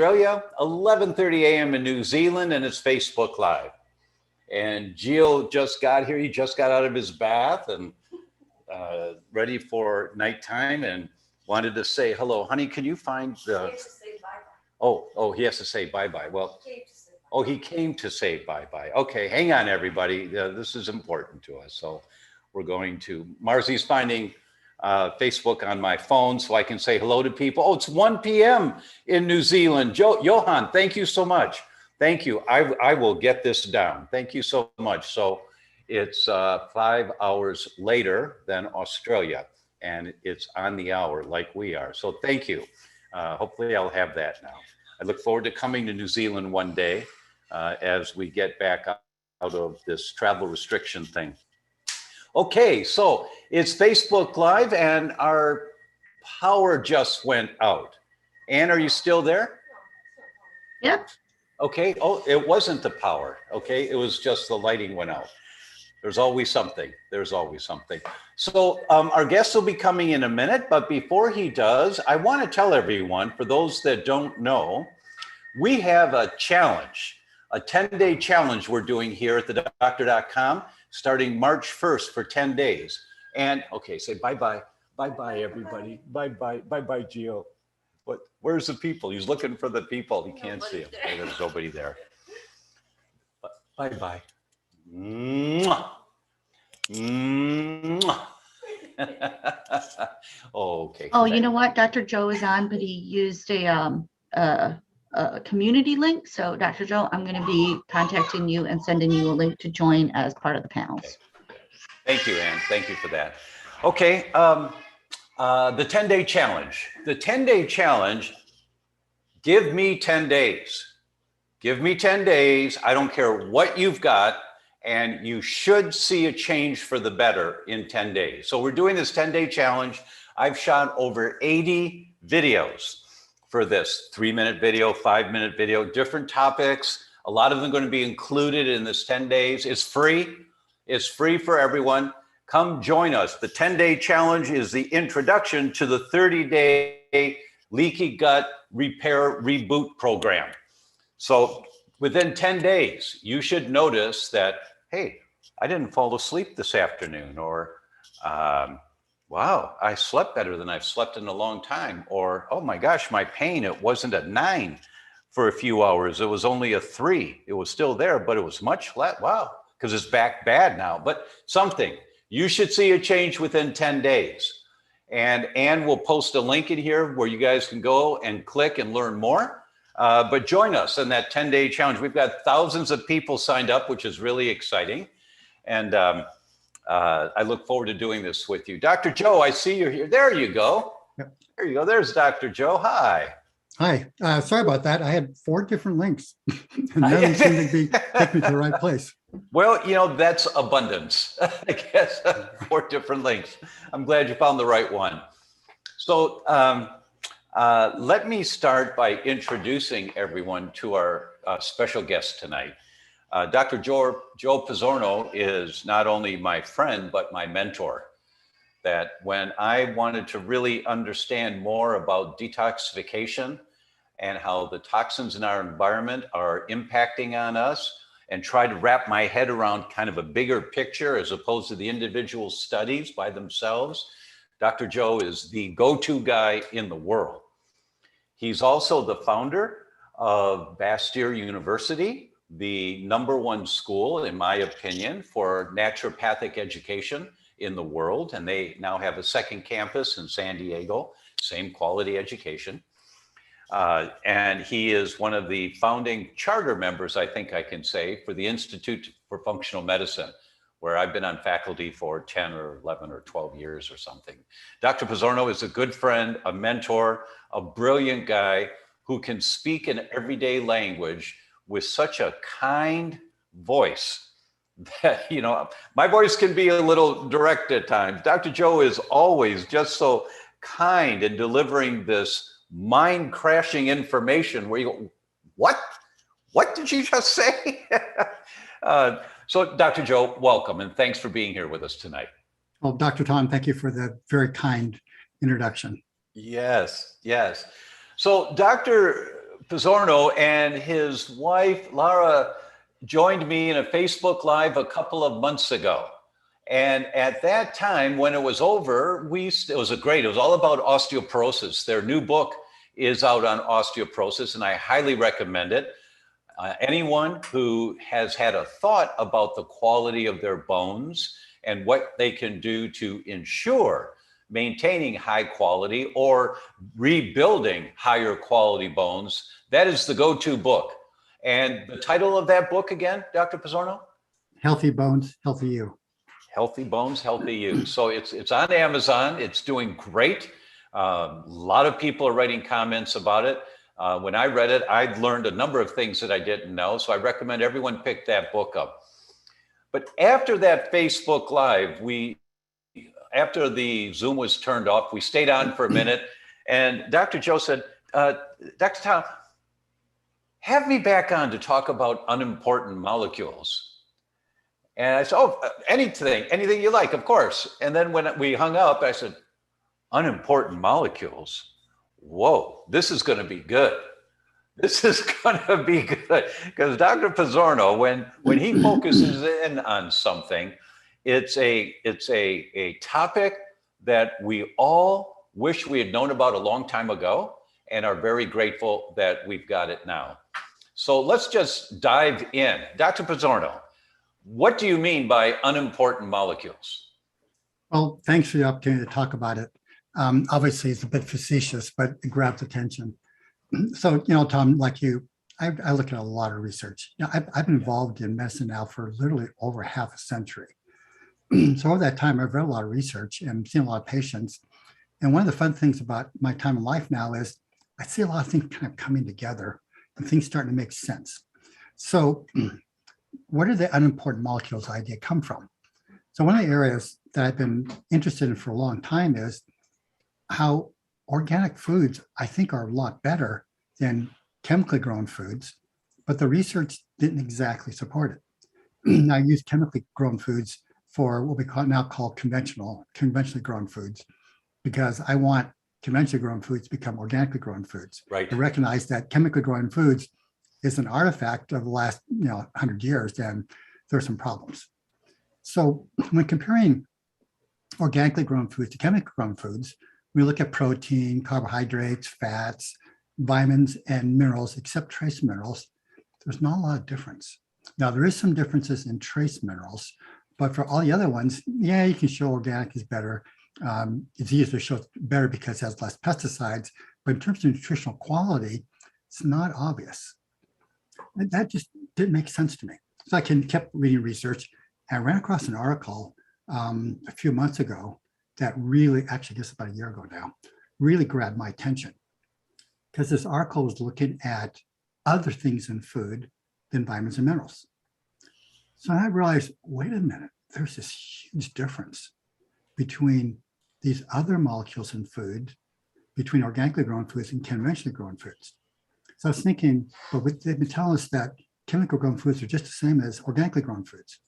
Australia, 11:30 a.m. in New Zealand, and it's Facebook Live. And Gio just got here. He just got out of his bath and ready for nighttime and wanted to say hello. Honey, can you find the... He has to say bye-bye. Oh, he has to say bye-bye. Well, he came to say bye-bye. Okay, hang on, everybody. This is important to us. So we're going to... Marzi's finding Facebook on my phone so I can say hello to people. Oh, it's 1 p.m. in New Zealand. Johan, thank you so much. Thank you. I will get this down. Thank you so much. So it's 5 hours later than Australia, and it's on the hour like we are. So thank you. Hopefully I'll have that now. I look forward to coming to New Zealand one day as we get back out of this travel restriction thing. Okay, so it's Facebook Live and our power just went out. Ann, are you still there? Yep. Okay, oh, it wasn't the power, okay? It was just the lighting went out. There's always something, there's always something. So our guest will be coming in a minute, but before he does, I wanna tell everyone, for those that don't know, we have a challenge, a 10-day challenge we're doing here at theDr.com, starting March 1st for 10 days. And okay, say bye-bye, bye-bye everybody, bye-bye, bye-bye Gio. Where's the people? He's looking for the people. He can't see them. Okay, there's nobody there. Bye-bye. Mwah. Mwah. Oh, okay. Oh, you know what? Dr. Joe is on, but he used a community link. So Dr. Joe, I'm going to be contacting you and sending you a link to join as part of the panels. Okay. Thank you, Ann. Thank you for that. Okay. The 10-day challenge. The 10-day challenge, give me 10 days. Give me 10 days. I don't care what you've got, and you should see a change for the better in 10 days. So we're doing this 10-day challenge. I've shot over 80 videos for this 3-minute video, 5-minute video, different topics. A lot of them are going to be included in this 10 days. It's free. It's free for everyone. Come join us. The 10-day challenge is the introduction to the 30-day leaky gut repair reboot program. So within 10 days, you should notice that, hey, I didn't fall asleep this afternoon, or wow, I slept better than I've slept in a long time, or oh my gosh, my pain, it wasn't a 9 for a few hours. It was only a 3. It was still there, but it was much less. Wow, because it's back bad now, but something. You should see a change within 10 days. And Ann will post a link in here where you guys can go and click and learn more. But join us in that 10-day challenge. We've got thousands of people signed up, which is really exciting. And I look forward to doing this with you. Dr. Joe, I see you're here. There you go. Yep. There you go. There's Dr. Joe. Hi. Hi. Sorry about that. I had 4 different links. And none of them seemed to take me to the right place. Well, you know, that's abundance, I guess, 4 different links. I'm glad you found the right one. So let me start by introducing everyone to our special guest tonight. Dr. Joe Pizzorno is not only my friend, but my mentor. That when I wanted to really understand more about detoxification and how the toxins in our environment are impacting on us, and try to wrap my head around kind of a bigger picture as opposed to the individual studies by themselves, Dr. Joe is the go-to guy in the world. He's also the founder of Bastyr University, the #1 school, in my opinion, for naturopathic education in the world. And they now have a second campus in San Diego, same quality education. And he is one of the founding charter members, I think I can say, for the Institute for Functional Medicine, where I've been on faculty for 10 or 11 or 12 years or something. Dr. Pizzorno is a good friend, a mentor, a brilliant guy who can speak in everyday language with such a kind voice that, you know, my voice can be a little direct at times. Dr. Joe is always just so kind in delivering this mind-crashing information where you go, what? What did you just say? So Dr. Joe, welcome, and thanks for being here with us tonight. Well, Dr. Tom, thank you for the very kind introduction. Yes, yes. So Dr. Pizzorno and his wife, Lara, joined me in a Facebook Live a couple of months ago. And at that time, when it was over, it was all about osteoporosis. Their new book is out on osteoporosis, and I highly recommend it. Anyone who has had a thought about the quality of their bones and what they can do to ensure maintaining high quality or rebuilding higher quality bones, that is the go-to book. And the title of that book again, Dr. Pizzorno? Healthy Bones, Healthy You. Healthy Bones, Healthy You. So it's on Amazon. It's doing great. A lot of people are writing comments about it. When I read it, I learned a number of things that I didn't know. So I recommend everyone pick that book up. But after that Facebook Live, after the Zoom was turned off, we stayed on for a minute. And Dr. Joe said, Dr. Tom, have me back on to talk about unimportant molecules. And I said, oh, anything you like, of course. And then when we hung up, I said, unimportant molecules. Whoa, this is going to be good. This is going to be good. Because Dr. Pizzorno, when he focuses in on something, it's a topic that we all wish we had known about a long time ago and are very grateful that we've got it now. So let's just dive in. Dr. Pizzorno, what do you mean by unimportant molecules? Well, thanks for the opportunity to talk about it. Obviously, it's a bit facetious, but it grabs attention. So, Tom, like you, I look at a lot of research. I've been involved in medicine now for literally over half a century. So over that time, I've read a lot of research and seen a lot of patients. And one of the fun things about my time in life now is I see a lot of things kind of coming together and things starting to make sense. So where did the unimportant molecules idea come from? So one of the areas that I've been interested in for a long time is how organic foods, I think, are a lot better than chemically grown foods, but the research didn't exactly support it. I use chemically grown foods for what we now call conventionally grown foods, because I want conventionally grown foods to become organically grown foods. Right. To recognize that chemically grown foods is an artifact of the last 100 years, and there's some problems. So when comparing organically grown foods to chemically grown foods, we look at protein, carbohydrates, fats, vitamins, and minerals, except trace minerals. There's not a lot of difference. Now, there is some differences in trace minerals, but for all the other ones, yeah, you can show organic is better. It's easier to show better because it has less pesticides, but in terms of nutritional quality, it's not obvious. And that just didn't make sense to me. So I kept reading research and I ran across an article a few months ago that really, actually, I guess about a year ago now, really grabbed my attention. Because this article was looking at other things in food than vitamins and minerals. So I realized, wait a minute, there's this huge difference between these other molecules in food, between organically grown foods and conventionally grown foods. So I was thinking, but they've been telling us that chemically grown foods are just the same as organically grown foods.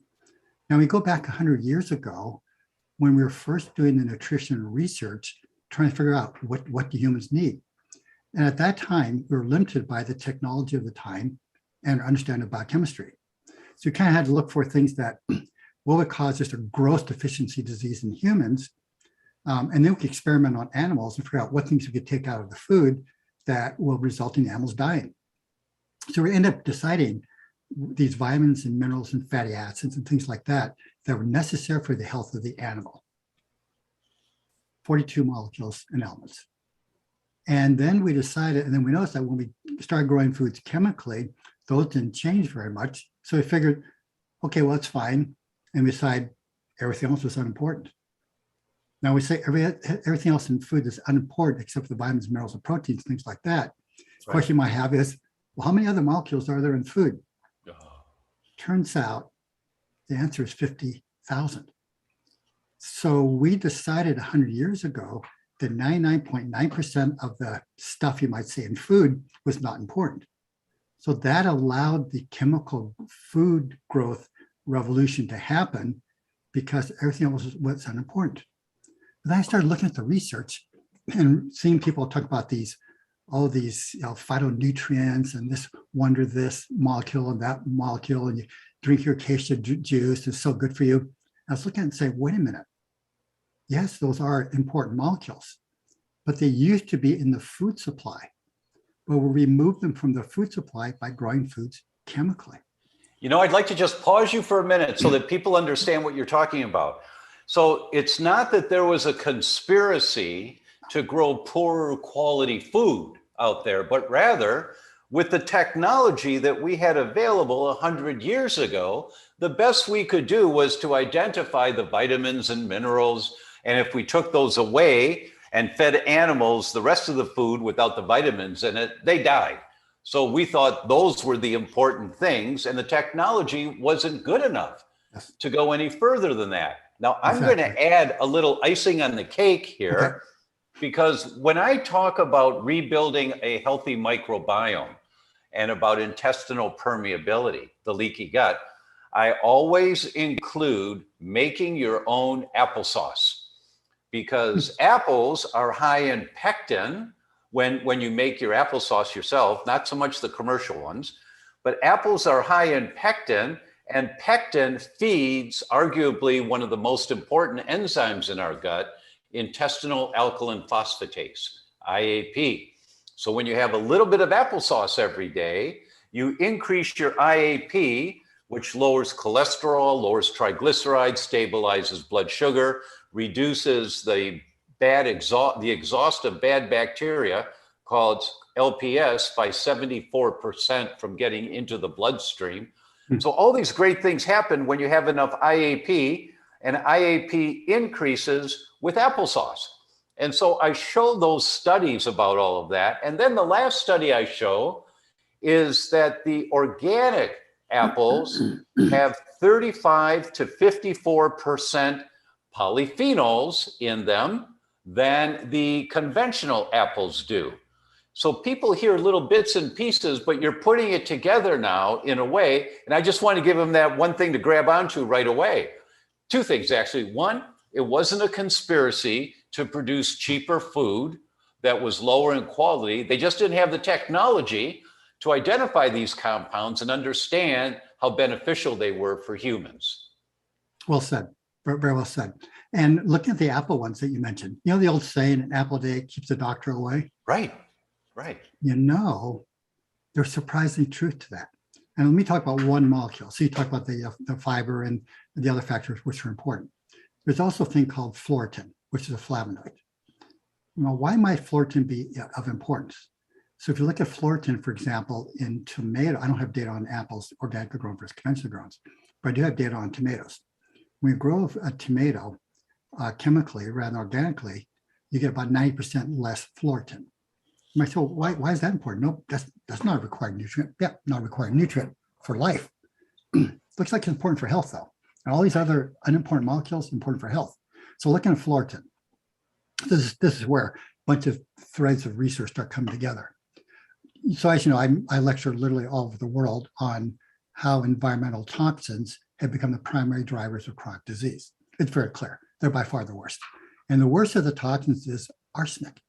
Now we go back 100 years ago when we were first doing the nutrition research, trying to figure out what do humans need. And at that time, we were limited by the technology of the time and our understanding of biochemistry. So we kind of had to look for things that what would cause just a gross deficiency disease in humans. And then we could experiment on animals and figure out what things we could take out of the food that will result in animals dying. So we end up deciding these vitamins and minerals and fatty acids and things like that that were necessary for the health of the animal. 42 molecules and elements. And then we decided, and then we noticed that when we started growing foods chemically, those didn't change very much. So we figured, okay, well, it's fine. And we decided everything else was unimportant. Now we say everything else in food is unimportant except for the vitamins, minerals, and proteins, things like that. The question you might have is, well, how many other molecules are there in food? Turns out the answer is 50,000. So we decided 100 years ago that 99.9% of the stuff you might see in food was not important. So that allowed the chemical food growth revolution to happen because everything else was unimportant. But then I started looking at the research and seeing people talk about these all these phytonutrients and this molecule and that molecule, and you drink your acacia juice, it's so good for you. I was looking at it and saying, wait a minute. Yes, those are important molecules, but they used to be in the food supply, but we removed them from the food supply by growing foods chemically. You know, I'd like to just pause you for a minute so that people understand what you're talking about. So it's not that there was a conspiracy to grow poorer quality food out there, but rather with the technology that we had available 100 years ago, the best we could do was to identify the vitamins and minerals. And if we took those away and fed animals the rest of the food without the vitamins in it, they died. So we thought those were the important things, and the technology wasn't good enough to go any further than that. Now, I'm going to add a little icing on the cake here, because when I talk about rebuilding a healthy microbiome and about intestinal permeability, the leaky gut, I always include making your own applesauce, because apples are high in pectin when you make your applesauce yourself, not so much the commercial ones, but apples are high in pectin, and pectin feeds arguably one of the most important enzymes in our gut, intestinal alkaline phosphatase, IAP. So when you have a little bit of applesauce every day, you increase your IAP, which lowers cholesterol, lowers triglycerides, stabilizes blood sugar, reduces the exhaust of bad bacteria called LPS by 74% from getting into the bloodstream. So all these great things happen when you have enough IAP, and IAP increases with applesauce. And so I show those studies about all of that. And then the last study I show is that the organic apples have 35 to 54% polyphenols in them than the conventional apples do. So people hear little bits and pieces, but you're putting it together now in a way. And I just want to give them that one thing to grab onto right away. Two things, actually. One, it wasn't a conspiracy to produce cheaper food that was lower in quality. They just didn't have the technology to identify these compounds and understand how beneficial they were for humans. Well said. Very well said. And looking at the apple ones that you mentioned, you know the old saying, an apple a day keeps the doctor away? Right, right. You know, there's surprising truth to that. And let me talk about one molecule. So you talk about the fiber and the other factors which are important. There's also a thing called Fluorotin, which is a flavonoid. Now, why might Fluorotin be of importance? So if you look at Fluorotin, for example, in tomato, I don't have data on apples, organically grown versus conventionally grown, but I do have data on tomatoes. When you grow a tomato chemically rather than organically, you get about 90% less Fluorotin. You might say, well, why is that important? Nope, that's not a required nutrient. Yeah, not a required nutrient for life. Looks like it's important for health, though. And all these other unimportant molecules important for health. So looking at Fluorotin, this is where a bunch of threads of research start coming together. So as you know, I lecture literally all over the world on how environmental toxins have become the primary drivers of chronic disease. It's very clear. They're by far the worst. And the worst of the toxins is arsenic.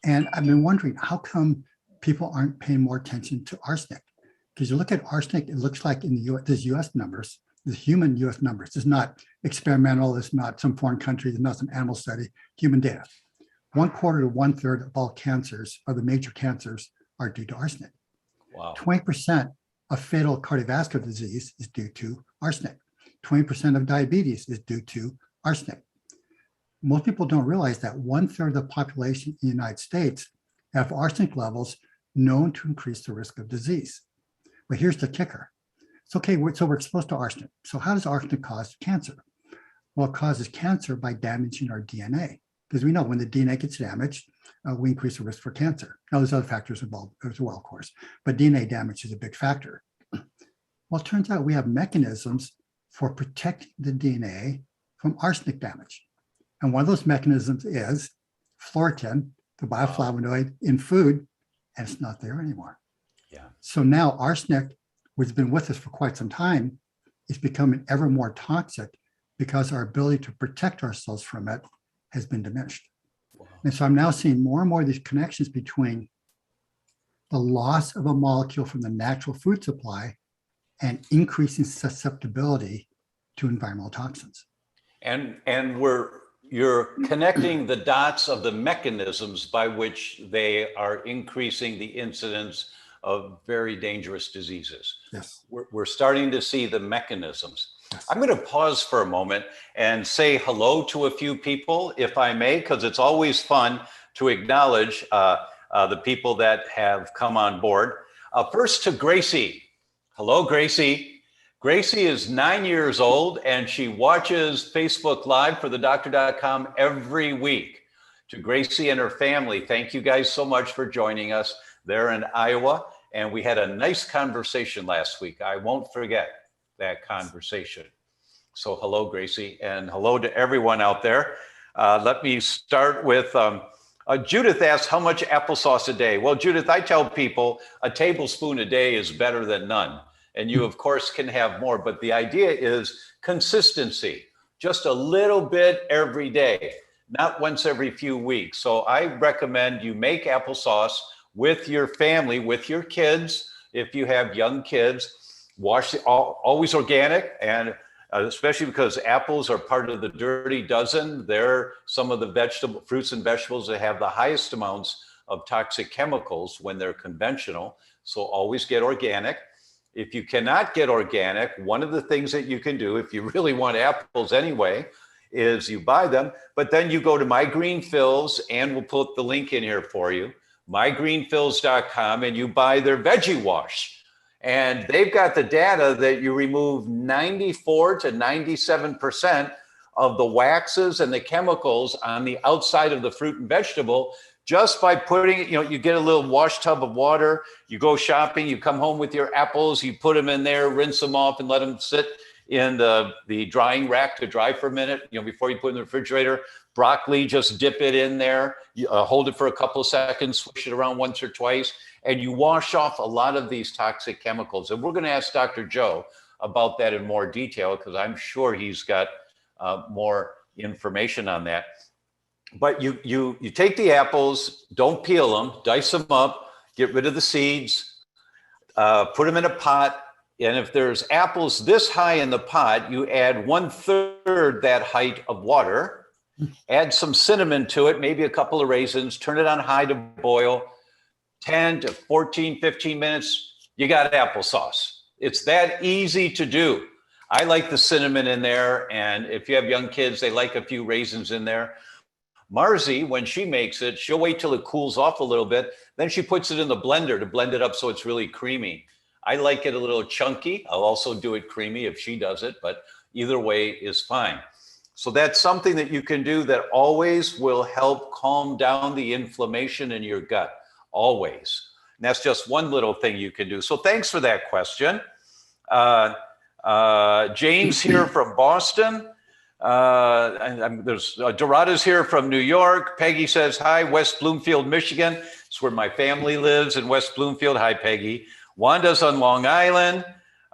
And I've been wondering, how come people aren't paying more attention to arsenic? Because you look at arsenic, it looks like in the US, there's US numbers, there's human US numbers. It's not experimental, it's not some foreign country, it's not some animal study, human data. 1/4 to 1/3 of all cancers, or the major cancers, are due to arsenic. Wow. 20% of fatal cardiovascular disease is due to arsenic. 20% of diabetes is due to arsenic. Most people don't realize that 1/3 of the population in the United States have arsenic levels known to increase the risk of disease. But here's the kicker. It's okay, so we're exposed to arsenic. So how does arsenic cause cancer? Well, it causes cancer by damaging our DNA. Because we know when the DNA gets damaged, we increase the risk for cancer. Now, there's other factors involved as well, of course, but DNA damage is a big factor. Well, it turns out we have mechanisms for protecting the DNA from arsenic damage. And one of those mechanisms is Fluorotin, the bioflavonoid in food, and it's not there anymore. Yeah. So now arsenic, which has been with us for quite some time, is becoming ever more toxic because our ability to protect ourselves from it has been diminished. And so I'm now seeing more and more of these connections between the loss of a molecule from the natural food supply and increasing susceptibility to environmental toxins. And you're connecting the dots of the mechanisms by which they are increasing the incidence of very dangerous diseases. Yes. We're starting to see the mechanisms. Yes. I'm going to pause for a moment and say hello to a few people, if I may, because it's always fun to acknowledge the people that have come on board. First to Gracie. Hello, Gracie. Gracie is 9 years old and she watches Facebook Live for theDr.com every week. To Gracie and her family, thank you guys so much for joining us. They're in Iowa and we had a nice conversation last week. I won't forget that conversation. So hello, Gracie, and hello to everyone out there. Let me start with Judith asks, how much applesauce a day? Well, Judith, I tell people a tablespoon a day is better than none. And you, of course, can have more. But the idea is consistency, just a little bit every day, not once every few weeks. So I recommend you make applesauce with your family, with your kids. If you have young kids, wash it, always organic. And especially because apples are part of the dirty dozen. They're some of the fruits and vegetables that have the highest amounts of toxic chemicals when they're conventional. So always get organic. If you cannot get organic, one of the things that you can do, if you really want apples anyway, is you buy them, but then you go to My Green Fills, and we'll put the link in here for you, mygreenfills.com, and you buy their veggie wash. And they've got the data that you remove 94 to 97% of the waxes and the chemicals on the outside of the fruit and vegetable just by putting it, you get a little wash tub of water, you go shopping, you come home with your apples, you put them in there, rinse them off and let them sit in the drying rack to dry for a minute, before you put it in the refrigerator. Broccoli, just dip it in there, hold it for a couple of seconds, swish it around once or twice, and you wash off a lot of these toxic chemicals. And we're going to ask Dr. Joe about that in more detail, because I'm sure he's got more information on that. But you take the apples, don't peel them, dice them up, get rid of the seeds, put them in a pot. And if there's apples this high in the pot, you add 1/3 that height of water, add some cinnamon to it, maybe a couple of raisins, turn it on high to boil, 10 to 14, 15 minutes, you got applesauce. It's that easy to do. I like the cinnamon in there. And if you have young kids, they like a few raisins in there. Marzi, when she makes it, she'll wait till it cools off a little bit. Then she puts it in the blender to blend it up so it's really creamy. I like it a little chunky. I'll also do it creamy if she does it, but either way is fine. So that's something that you can do that always will help calm down the inflammation in your gut, always. And that's just one little thing you can do. So thanks for that question. James here from Boston. There's Dorada's here from New York. Peggy says, hi, West Bloomfield, Michigan. It's where my family lives, in West Bloomfield. Hi, Peggy. Wanda's on Long Island.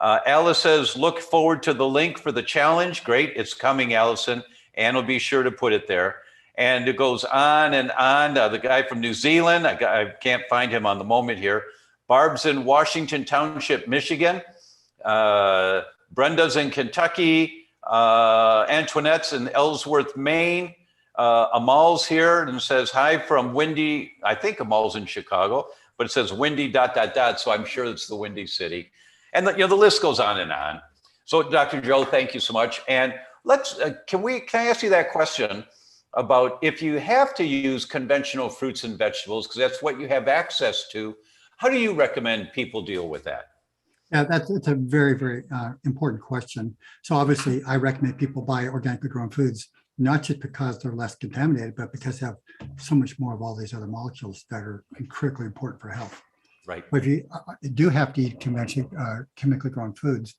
Alice says, look forward to the link for the challenge. Great, it's coming, Allison. Ann will be sure to put it there. And it goes on and on. The guy from New Zealand, I can't find him on the moment here. Barb's in Washington Township, Michigan. Brenda's in Kentucky. Antoinette's in Ellsworth, Maine. Amal's here and says, hi from windy, I think Amal's in Chicago, but it says windy ... So I'm sure it's the Windy City. And the list goes on and on. So Dr. Joe, thank you so much. And can I ask you that question about if you have to use conventional fruits and vegetables, because that's what you have access to, how do you recommend people deal with that? Yeah, that's a very, very important question. So obviously, I recommend people buy organically grown foods, not just because they're less contaminated, but because they have so much more of all these other molecules that are critically important for health. Right. But if you do have to eat conventionally chemically grown foods,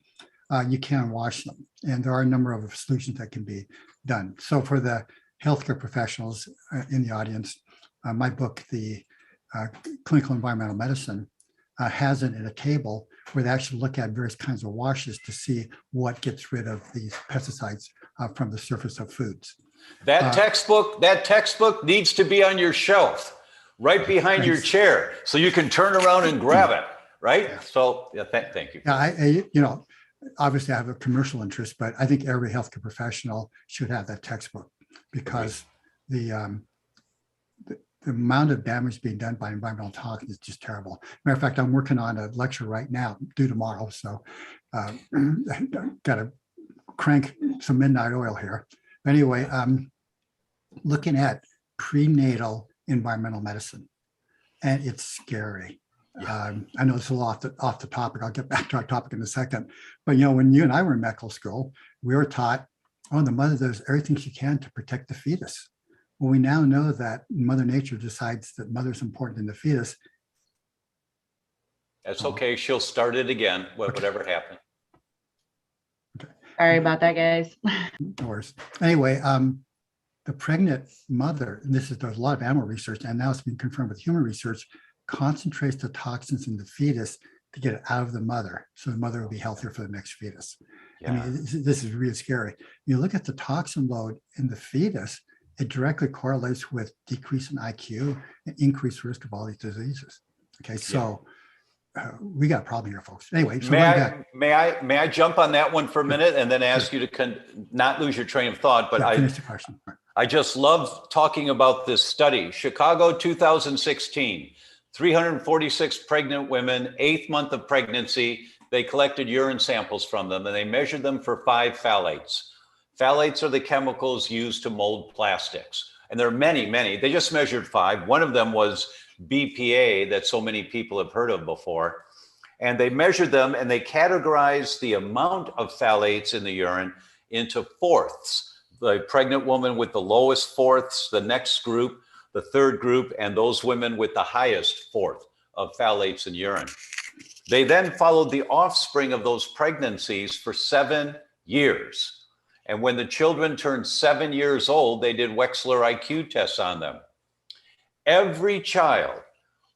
you can wash them. And there are a number of solutions that can be done. So for the healthcare professionals in the audience, my book, The Clinical Environmental Medicine, has it in a table where they actually look at various kinds of washes to see what gets rid of these pesticides from the surface of foods. That textbook needs to be on your shelf, right behind your chair, so you can turn around and grab it, right? Yeah. So, yeah, thank you. Yeah, obviously I have a commercial interest, but I think every healthcare professional should have that textbook because the amount of damage being done by environmental toxins is just terrible. Matter of fact, I'm working on a lecture right now due tomorrow, so got to crank some midnight oil here. Anyway, looking at prenatal environmental medicine, and it's scary. Yeah. I know it's a lot off the topic. I'll get back to our topic in a second. But when you and I were in medical school, we were taught, the mother does everything she can to protect the fetus. Well, we now know that Mother Nature decides that mother's important in the fetus. That's okay. She'll start it again, whatever happened. Okay. Sorry about that, guys. No worries. Anyway, the pregnant mother, and there's a lot of animal research, and now it's been confirmed with human research, concentrates the toxins in the fetus to get it out of the mother, so the mother will be healthier for the next fetus. Yeah. I mean, this is really scary. You look at the toxin load in the fetus, it directly correlates with decrease in IQ and increased risk of all these diseases. Okay, so we got a problem here, folks. Anyway, so may I jump on that one for a minute and then ask you to not lose your train of thought? But finish the question. I just love talking about this study. Chicago 2016, 346 pregnant women, 8th month of pregnancy. They collected urine samples from them and they measured them for 5 phthalates. Phthalates are the chemicals used to mold plastics. And there are many. They just measured 5. One of them was BPA that so many people have heard of before. And they measured them and they categorized the amount of phthalates in the urine into fourths. The pregnant woman with the lowest fourths, the next group, the third group, and those women with the highest fourth of phthalates in urine. They then followed the offspring of those pregnancies for 7 years. And when the children turned 7 years old, they did Wechsler IQ tests on them. Every child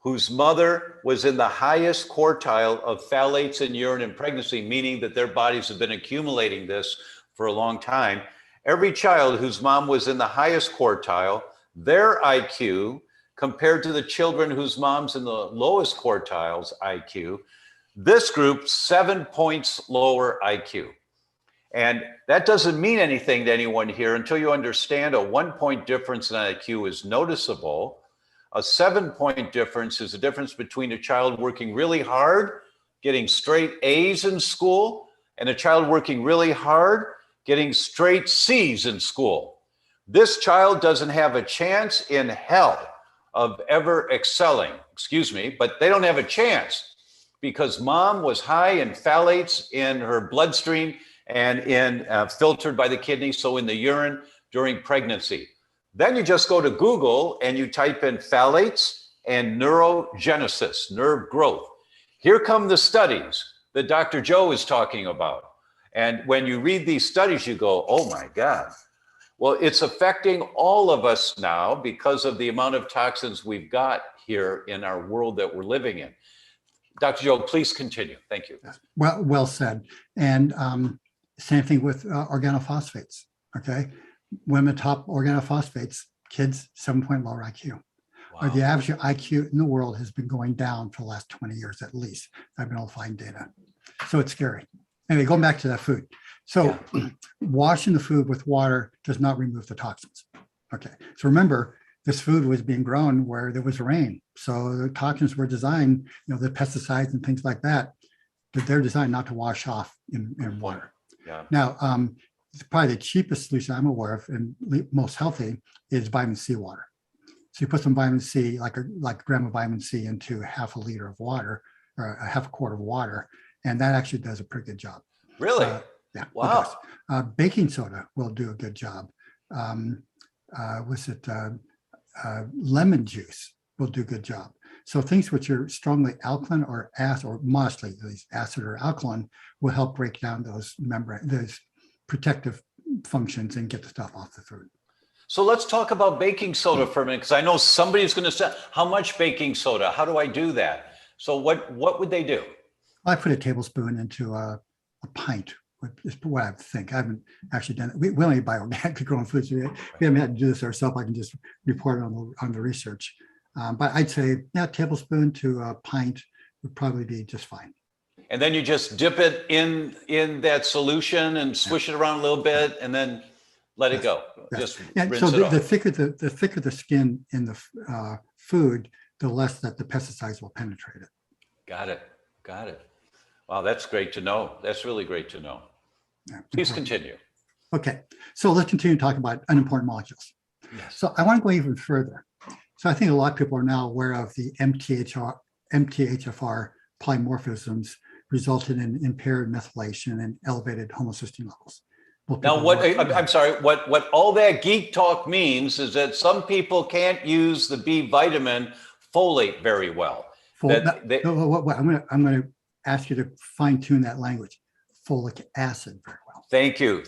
whose mother was in the highest quartile of phthalates in urine in pregnancy, meaning that their bodies have been accumulating this for a long time, every child whose mom was in the highest quartile, their IQ compared to the children whose mom's in the lowest quartiles IQ, this group 7 points lower IQ. And that doesn't mean anything to anyone here until you understand a 1-point difference in IQ is noticeable. A 7-point difference is the difference between a child working really hard, getting straight A's in school, and a child working really hard, getting straight C's in school. This child doesn't have a chance in hell of ever excelling, but they don't have a chance because mom was high in phthalates in her bloodstream and filtered by the kidney, so in the urine during pregnancy. Then you just go to Google and you type in phthalates and neurogenesis, nerve growth. Here come the studies that Dr. Joe is talking about. And when you read these studies, you go, oh my God. Well, it's affecting all of us now because of the amount of toxins we've got here in our world that we're living in. Dr. Joe, please continue. Thank you. Well said. And same thing with organophosphates, okay? Women top organophosphates, kids 7-point lower IQ. Wow. The average IQ in the world has been going down for the last 20 years at least. I've been able to find data. So it's scary. Anyway, going back to that food. So washing the food with water does not remove the toxins. Okay, so remember, this food was being grown where there was rain. So the toxins were designed, the pesticides and things like that, they're designed not to wash off in water. Yeah. Now, probably the cheapest solution I'm aware of and most healthy is vitamin C water. So you put some vitamin C, like a gram of vitamin C into half a liter of water or a half a quart of water, and that actually does a pretty good job. Really? Yeah. Wow. Baking soda will do a good job. Lemon juice will do a good job. So things which are strongly alkaline or acid, or modestly at least acid or alkaline, will help break down those protective functions and get the stuff off the food. So let's talk about baking soda for a minute, because I know somebody's going to say, how much baking soda? How do I do that? So what would they do? I put a tablespoon into a pint is what I think. I haven't actually done it. We only buy organically grown foods. We haven't had to do this ourselves. I can just report on the research. But I'd say, yeah, tablespoon to a pint would probably be just fine. And then you just dip it in that solution and swish it around a little bit, and then let it go. Just rinse so it off. the thicker the skin in the food, the less that the pesticides will penetrate it. Got it. Got it. Wow, that's great to know. That's really great to know. Yeah, Please continue. Okay, so let's continue to talk about unimportant molecules. Yes. So I want to go even further. So I think a lot of people are now aware of the MTHFR polymorphisms resulting in impaired methylation and elevated homocysteine levels. Now, I'm sorry, what all that geek talk means is that some people can't use the B vitamin folate very well. I'm going to ask you to fine tune that language. Folic acid very well. Thank you.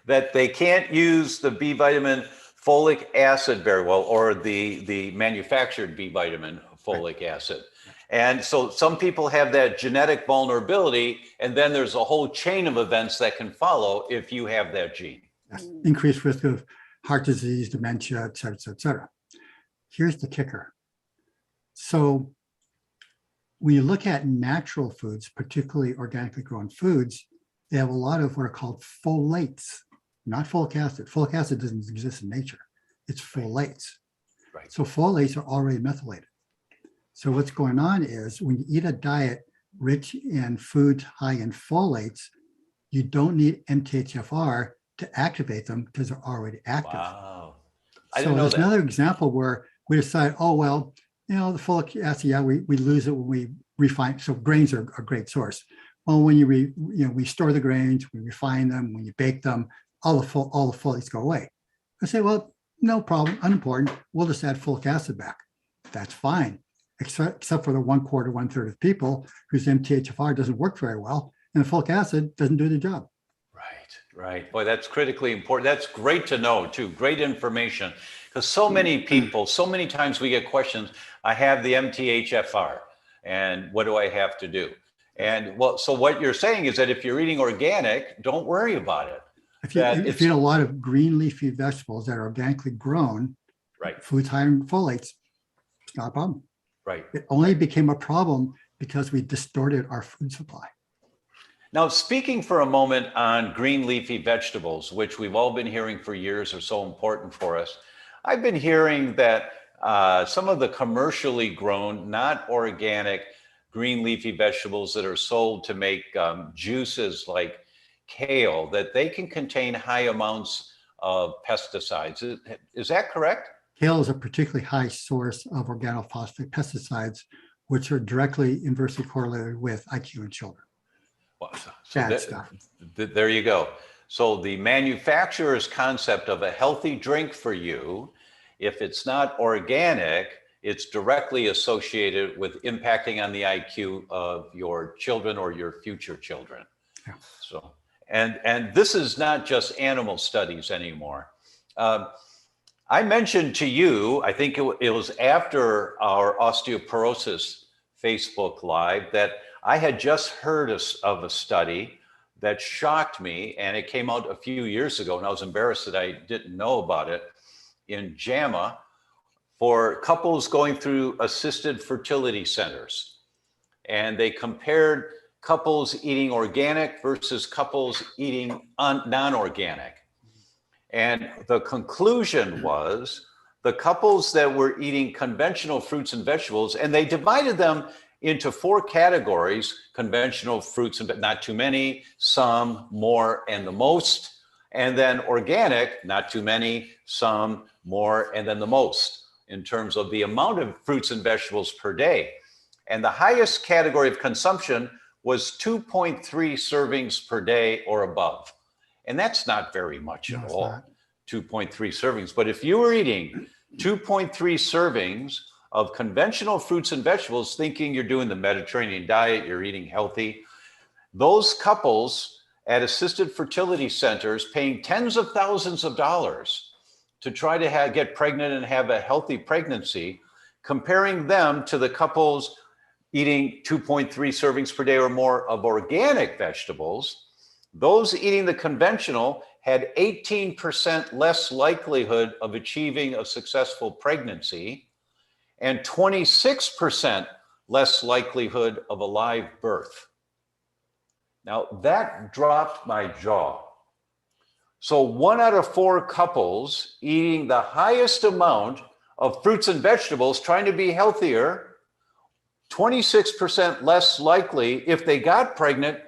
That they can't use the B vitamin folic acid very well, or the manufactured B vitamin folic acid. And so some people have that genetic vulnerability, and then there's a whole chain of events that can follow if you have that gene. Yes. Increased risk of heart disease, dementia, et cetera, et cetera. Here's the kicker. So when you look at natural foods, particularly organically grown foods, they have a lot of what are called folates, not folic acid. Folic acid doesn't exist in nature. It's folates. Right. So folates are already methylated. So what's going on is when you eat a diet rich in foods high in folates, you don't need MTHFR to activate them because they're already active. Wow. So there's another example where we decide, oh, well, the folic acid, yeah, we lose it when we refine. So grains are a great source. Well, when we store the grains, we refine them, when you bake them, all the folates go away. I say, well, no problem, unimportant. We'll just add folic acid back. That's fine, except for the 1/4, 1/3 of people whose MTHFR doesn't work very well, and the folic acid doesn't do the job. Right. Boy, that's critically important. That's great to know too. Great information. Because so many people, so many times we get questions, I have the MTHFR and what do I have to do? And well, so what you're saying is that if you're eating organic, don't worry about it. If you eat a lot of green leafy vegetables that are organically grown, right, foods high in folates, it's not a problem. Right. It only became a problem because we distorted our food supply. Now, speaking for a moment on green leafy vegetables, which we've all been hearing for years are so important for us, I've been hearing that some of the commercially grown, not organic green leafy vegetables that are sold to make juices like kale, that they can contain high amounts of pesticides. Is that correct? Kale is a particularly high source of organophosphate pesticides, which are directly inversely correlated with IQ in children. Well, Bad stuff. There you go. So the manufacturer's concept of a healthy drink for you, if it's not organic, it's directly associated with impacting on the IQ of your children or your future children. Yeah. So, and this is not just animal studies anymore. I mentioned to you, I think it was after our osteoporosis Facebook Live, that I had just heard of a study that shocked me, and it came out a few years ago, and I was embarrassed that I didn't know about it, in JAMA, for couples going through assisted fertility centers. And they compared couples eating organic versus couples eating non-organic. And the conclusion was the couples that were eating conventional fruits and vegetables, and they divided them into 4 categories: conventional fruits and not too many, some, more, and the most. And then organic, not too many, some, more, and then the most, in terms of the amount of fruits and vegetables per day. And the highest category of consumption was 2.3 servings per day or above. And that's not very much at all, 2.3 servings. But if you were eating 2.3 servings of conventional fruits and vegetables, thinking you're doing the Mediterranean diet, you're eating healthy, those couples at assisted fertility centers paying tens of thousands of dollars to try to get pregnant and have a healthy pregnancy, comparing them to the couples eating 2.3 servings per day or more of organic vegetables, Those eating the conventional had 18% less likelihood of achieving a successful pregnancy and 26% less likelihood of a live birth. Now that dropped my jaw. So 1 out of 4 couples eating the highest amount of fruits and vegetables, trying to be healthier, 26% less likely if they got pregnant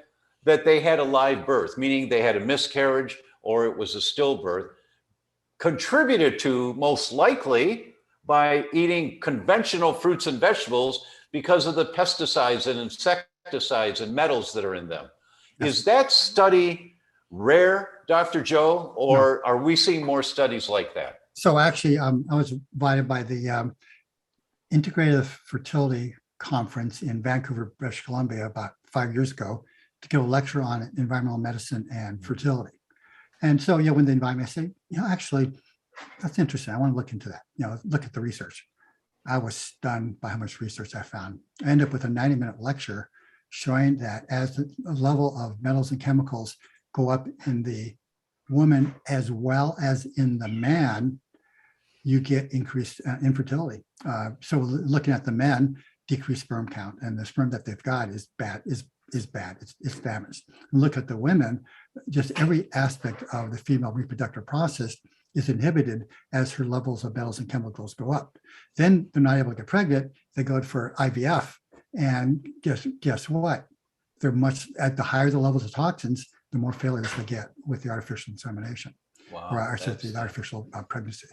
that they had a live birth, meaning they had a miscarriage or it was a stillbirth, contributed to most likely by eating conventional fruits and vegetables because of the pesticides and insecticides and metals that are in them. Is that study rare, Dr. Joe, or are we seeing more studies like that? So actually, I was invited by the Integrative Fertility Conference in Vancouver, British Columbia about 5 years ago to give a lecture on environmental medicine and fertility. And so, when they invited me, I said, actually, that's interesting. I want to look into that, look at the research. I was stunned by how much research I found. I ended up with a 90-minute lecture showing that as the level of metals and chemicals go up in the woman as well as in the man, you get increased infertility. So looking at the men, decreased sperm count, and the sperm that they've got is bad, it's damaged. Look at the women, just every aspect of the female reproductive process is inhibited as her levels of metals and chemicals go up. Then they're not able to get pregnant, they go for IVF, and guess what? They're much, at the higher the levels of toxins, the more failures they get with the artificial insemination. Wow, or the artificial pregnancy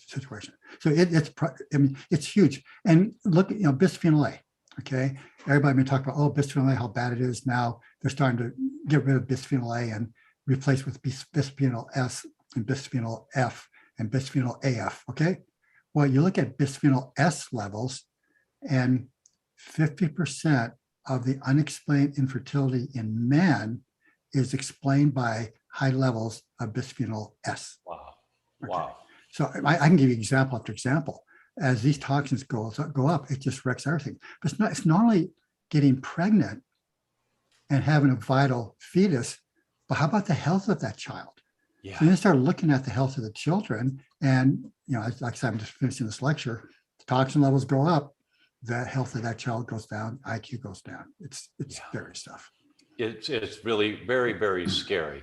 situation. So it's huge. And look, bisphenol A, okay? Everybody been talking about, bisphenol A, how bad it is. Now they're starting to get rid of bisphenol A and replace with bisphenol S and bisphenol F and bisphenol AF, okay? Well, you look at bisphenol S levels and 50% of the unexplained infertility in men is explained by high levels of bisphenol S. Wow. Okay. Wow. So I can give you example after example. As these toxins go up, it just wrecks everything. But it's not only getting pregnant and having a vital fetus, but how about the health of that child? Yeah. So you start looking at the health of the children, and like I said, I'm just finishing this lecture. The toxin levels go up, the health of that child goes down, IQ goes down. It's scary stuff. It's really very, very scary.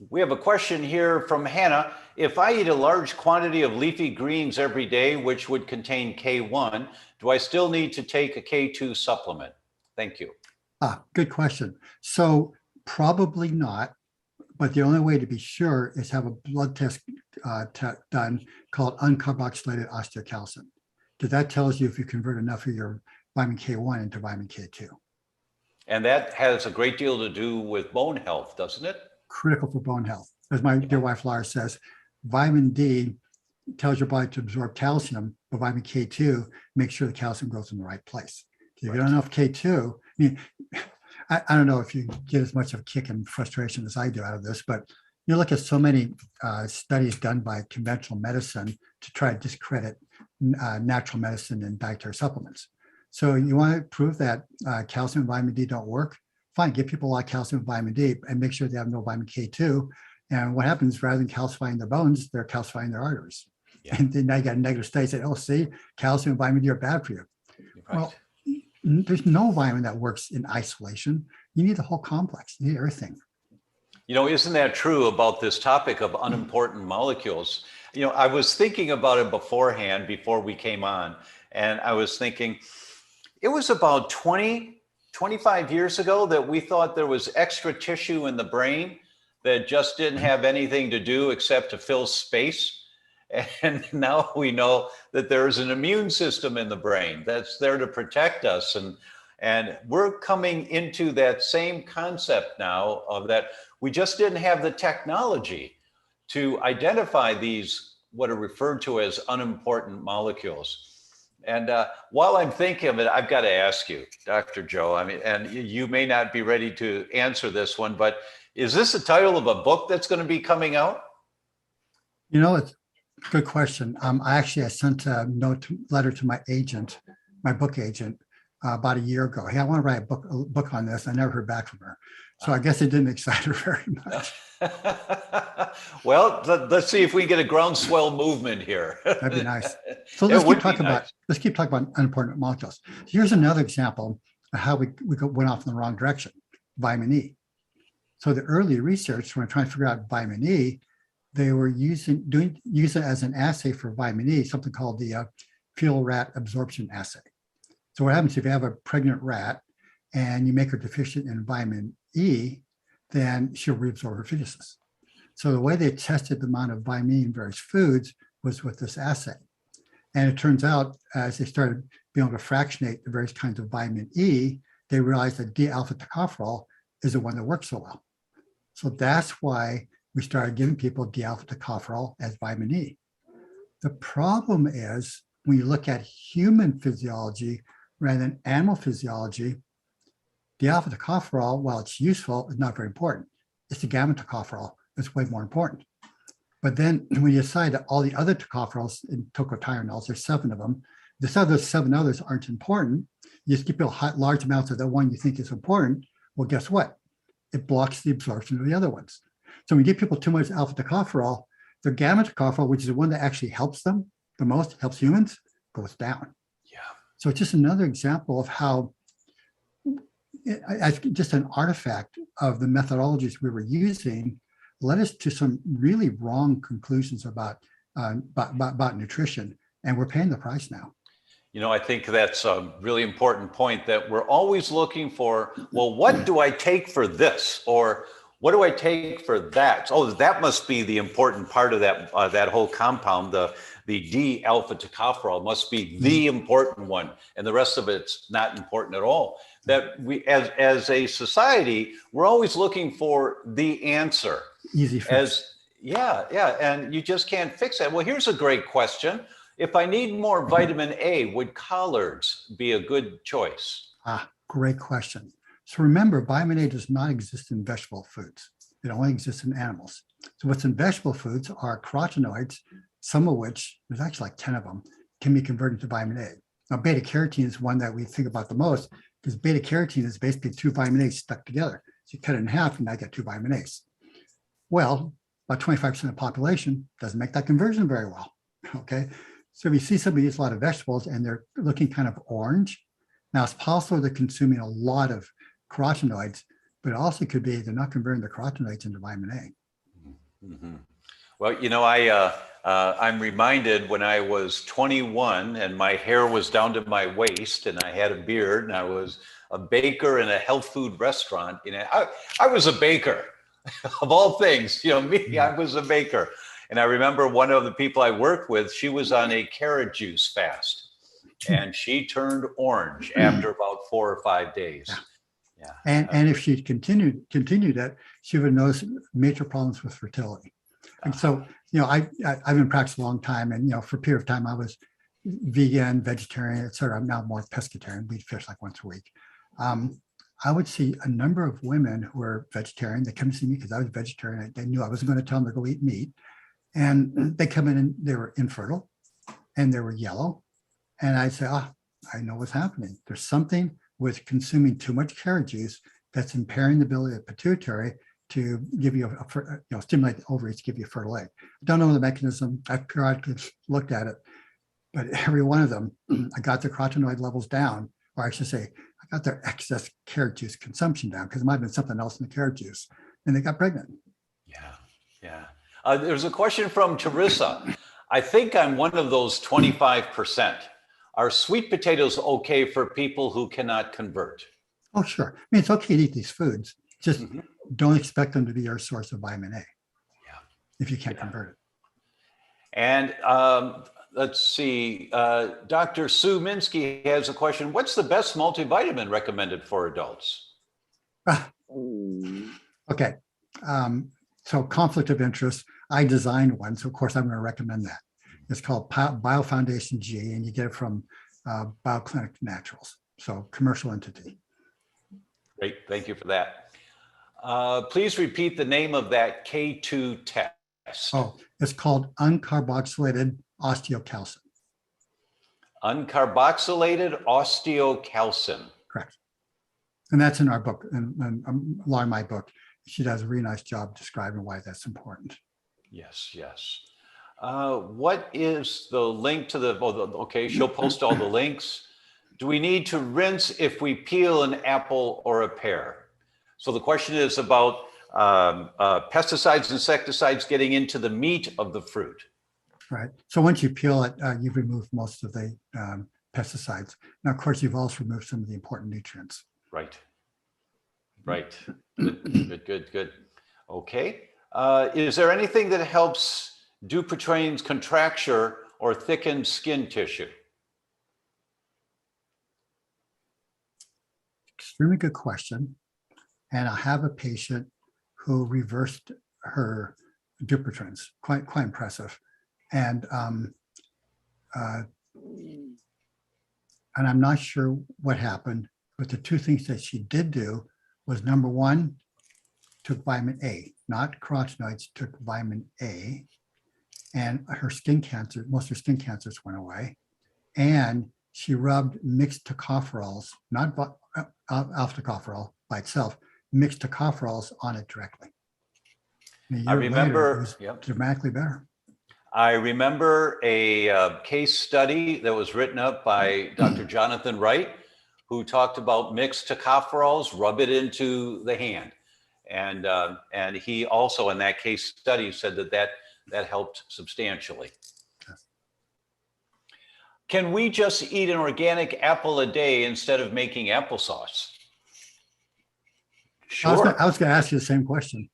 We have a question here from Hannah. If I eat a large quantity of leafy greens every day, which would contain K1, do I still need to take a K2 supplement? Thank you. Good question. So probably not, but the only way to be sure is have a blood test done called uncarboxylated osteocalcin, because that tells you if you convert enough of your vitamin K1 into vitamin K2. And that has a great deal to do with bone health, doesn't it? Critical for bone health. As my dear wife Laura says, vitamin D tells your body to absorb calcium, but vitamin K2 makes sure the calcium goes in the right place. If you get enough K2, I don't know if you get as much of a kick and frustration as I do out of this, but you look at so many studies done by conventional medicine to try to discredit natural medicine and dietary supplements. So you want to prove that calcium and vitamin D don't work? Fine, give people a lot of calcium and vitamin D and make sure they have no vitamin K2. And what happens, rather than calcifying their bones, they're calcifying their arteries. Yeah. And then now you got a negative state, say, see, calcium and vitamin D are bad for you. Right. Well, there's no vitamin that works in isolation. You need the whole complex, you need everything. Isn't that true about this topic of unimportant molecules? I was thinking about it beforehand, before we came on, and I was thinking, it was about 25 years ago that we thought there was extra tissue in the brain that just didn't have anything to do except to fill space. And now we know that there's an immune system in the brain that's there to protect us. And we're coming into that same concept now of that we just didn't have the technology to identify these, what are referred to as unimportant molecules. And while I'm thinking of it, I've got to ask you, Dr. Joe, and you may not be ready to answer this one, but is this the title of a book that's going to be coming out? It's a good question. I sent a letter to my agent, my book agent, about a year ago. Hey, I want to write a book on this. I never heard back from her. So I guess it didn't excite her very much. Well, let's see if we get a groundswell movement here. That'd be nice. So It would be nice. let's keep talking about unimportant molecules. Here's another example of how we went off in the wrong direction, vitamin E. So the early research, when trying to figure out vitamin E, they were using it as an assay for vitamin E, something called the fetal rat absorption assay. So what happens if you have a pregnant rat and you make her deficient in vitamin E, then she'll reabsorb her fetuses. So the way they tested the amount of vitamin E in various foods was with this assay. And it turns out, as they started being able to fractionate the various kinds of vitamin E, they realized that D-alpha tocopherol is the one that works so well. So that's why we started giving people D-alpha tocopherol as vitamin E. The problem is when you look at human physiology rather than animal physiology, D-alpha tocopherol, while it's useful, is not very important. It's the gamma tocopherol that's way more important. But then when you decide that all the other tocopherols in tocotrienols, there's 7 of them, decide those 7 others aren't important, you just give people large amounts of the one you think is important, well, guess what? It blocks the absorption of the other ones. So when you give people too much alpha tocopherol, their gamma tocopherol, which is the one that actually helps them the most, helps humans, goes down. Yeah. So it's just another example of how just an artifact of the methodologies we were using led us to some really wrong conclusions about nutrition, and we're paying the price now. You know, I think that's a really important point, that we're always looking for, well, what do I take for this? Or what do I take for that? Oh, that must be the important part of that that whole compound. The D-alpha tocopherol must be the important one, and the rest of it's not important at all. That we, as a society, we're always looking for the answer. Easy fix. And you just can't fix it. Well, here's a great question. If I need more vitamin A, would collards be a good choice? Great question. So remember, vitamin A does not exist in vegetable foods. It only exists in animals. So what's in vegetable foods are carotenoids, some of which, there's actually like 10 of them, can be converted to vitamin A. Now, beta carotene is one that we think about the most, because beta carotene is basically 2 vitamin A's stuck together. So you cut it in half and now you get 2 vitamin A's. Well, about 25% of the population doesn't make that conversion very well, okay? So if you see somebody eats a lot of vegetables and they're looking kind of orange, now it's possible they're consuming a lot of carotenoids, but it also could be they're not converting the carotenoids into vitamin A. Mm-hmm. Well, you know, I'm reminded when I was 21 and my hair was down to my waist and I had a beard and I was a baker in a health food restaurant. You know, I was a baker of all things. You know, me, I was a baker. And I remember one of the people I worked with, she was on a carrot juice fast and she turned orange after about 4 or 5 days. Yeah. And if she'd continued it, she would notice major problems with fertility. And so, you know, I've been practicing a long time, and, you know, for a period of time, I was vegan, vegetarian, et cetera. I'm now more pescatarian. We eat fish like once a week. I would see a number of women who were vegetarian. They come to see me because I was vegetarian. They knew I wasn't going to tell them to go eat meat. And they come in and they were infertile and they were yellow. And I'd say, I know what's happening. There's something with consuming too much carrot juice that's impairing the ability of the pituitary to give you stimulate the ovaries to give you a fertile egg. I don't know the mechanism. I've periodically looked at it, but every one of them, I got their carotenoid levels down, or I should say, I got their excess carrot juice consumption down, because it might have been something else in the carrot juice, and they got pregnant. Yeah. There's a question from Teresa. I think I'm one of those 25%. Are sweet potatoes okay for people who cannot convert? Oh, sure. I mean, it's okay to eat these foods. Just don't expect them to be your source of vitamin A. If you can't convert it. And let's see, Dr. Sue Minsky has a question. What's the best multivitamin recommended for adults? Okay. So conflict of interest, I designed one. So of course I'm going to recommend that. It's called BioFoundation G, and you get it from BioClinic Naturals. So commercial entity. Great, thank you for that. Please repeat the name of that K2 test. Oh, it's called uncarboxylated osteocalcin. Uncarboxylated osteocalcin. Correct. And that's in our book, and Laura, my book. She does a really nice job describing why that's important. Yes, yes. What is the link to the, okay, she'll post all the links. Do we need to rinse if we peel an apple or a pear? So the question is about pesticides, insecticides getting into the meat of the fruit. Right. So once you peel it, you've removed most of the pesticides. Now, of course, you've also removed some of the important nutrients. Right. Right. Good. Okay. Is there anything that helps Dupuytren's contracture or thickened skin tissue? Extremely good question. And I have a patient who reversed her Dupuytren's. Quite impressive. And I'm not sure what happened, but the two things that she did do was, number one, took vitamin A, not carotenoids, took vitamin A, and her skin cancer, most of her skin cancers went away. And she rubbed mixed tocopherols, not alpha tocopherol by itself, mixed tocopherols on it directly. I remember, later, it was dramatically better. I remember a case study that was written up by Dr. Jonathan Wright, who talked about mixed tocopherols, rub it into the hand. And he also, in that case study, said that helped substantially. Can we just eat an organic apple a day instead of making applesauce? Sure. I was going to ask you the same question.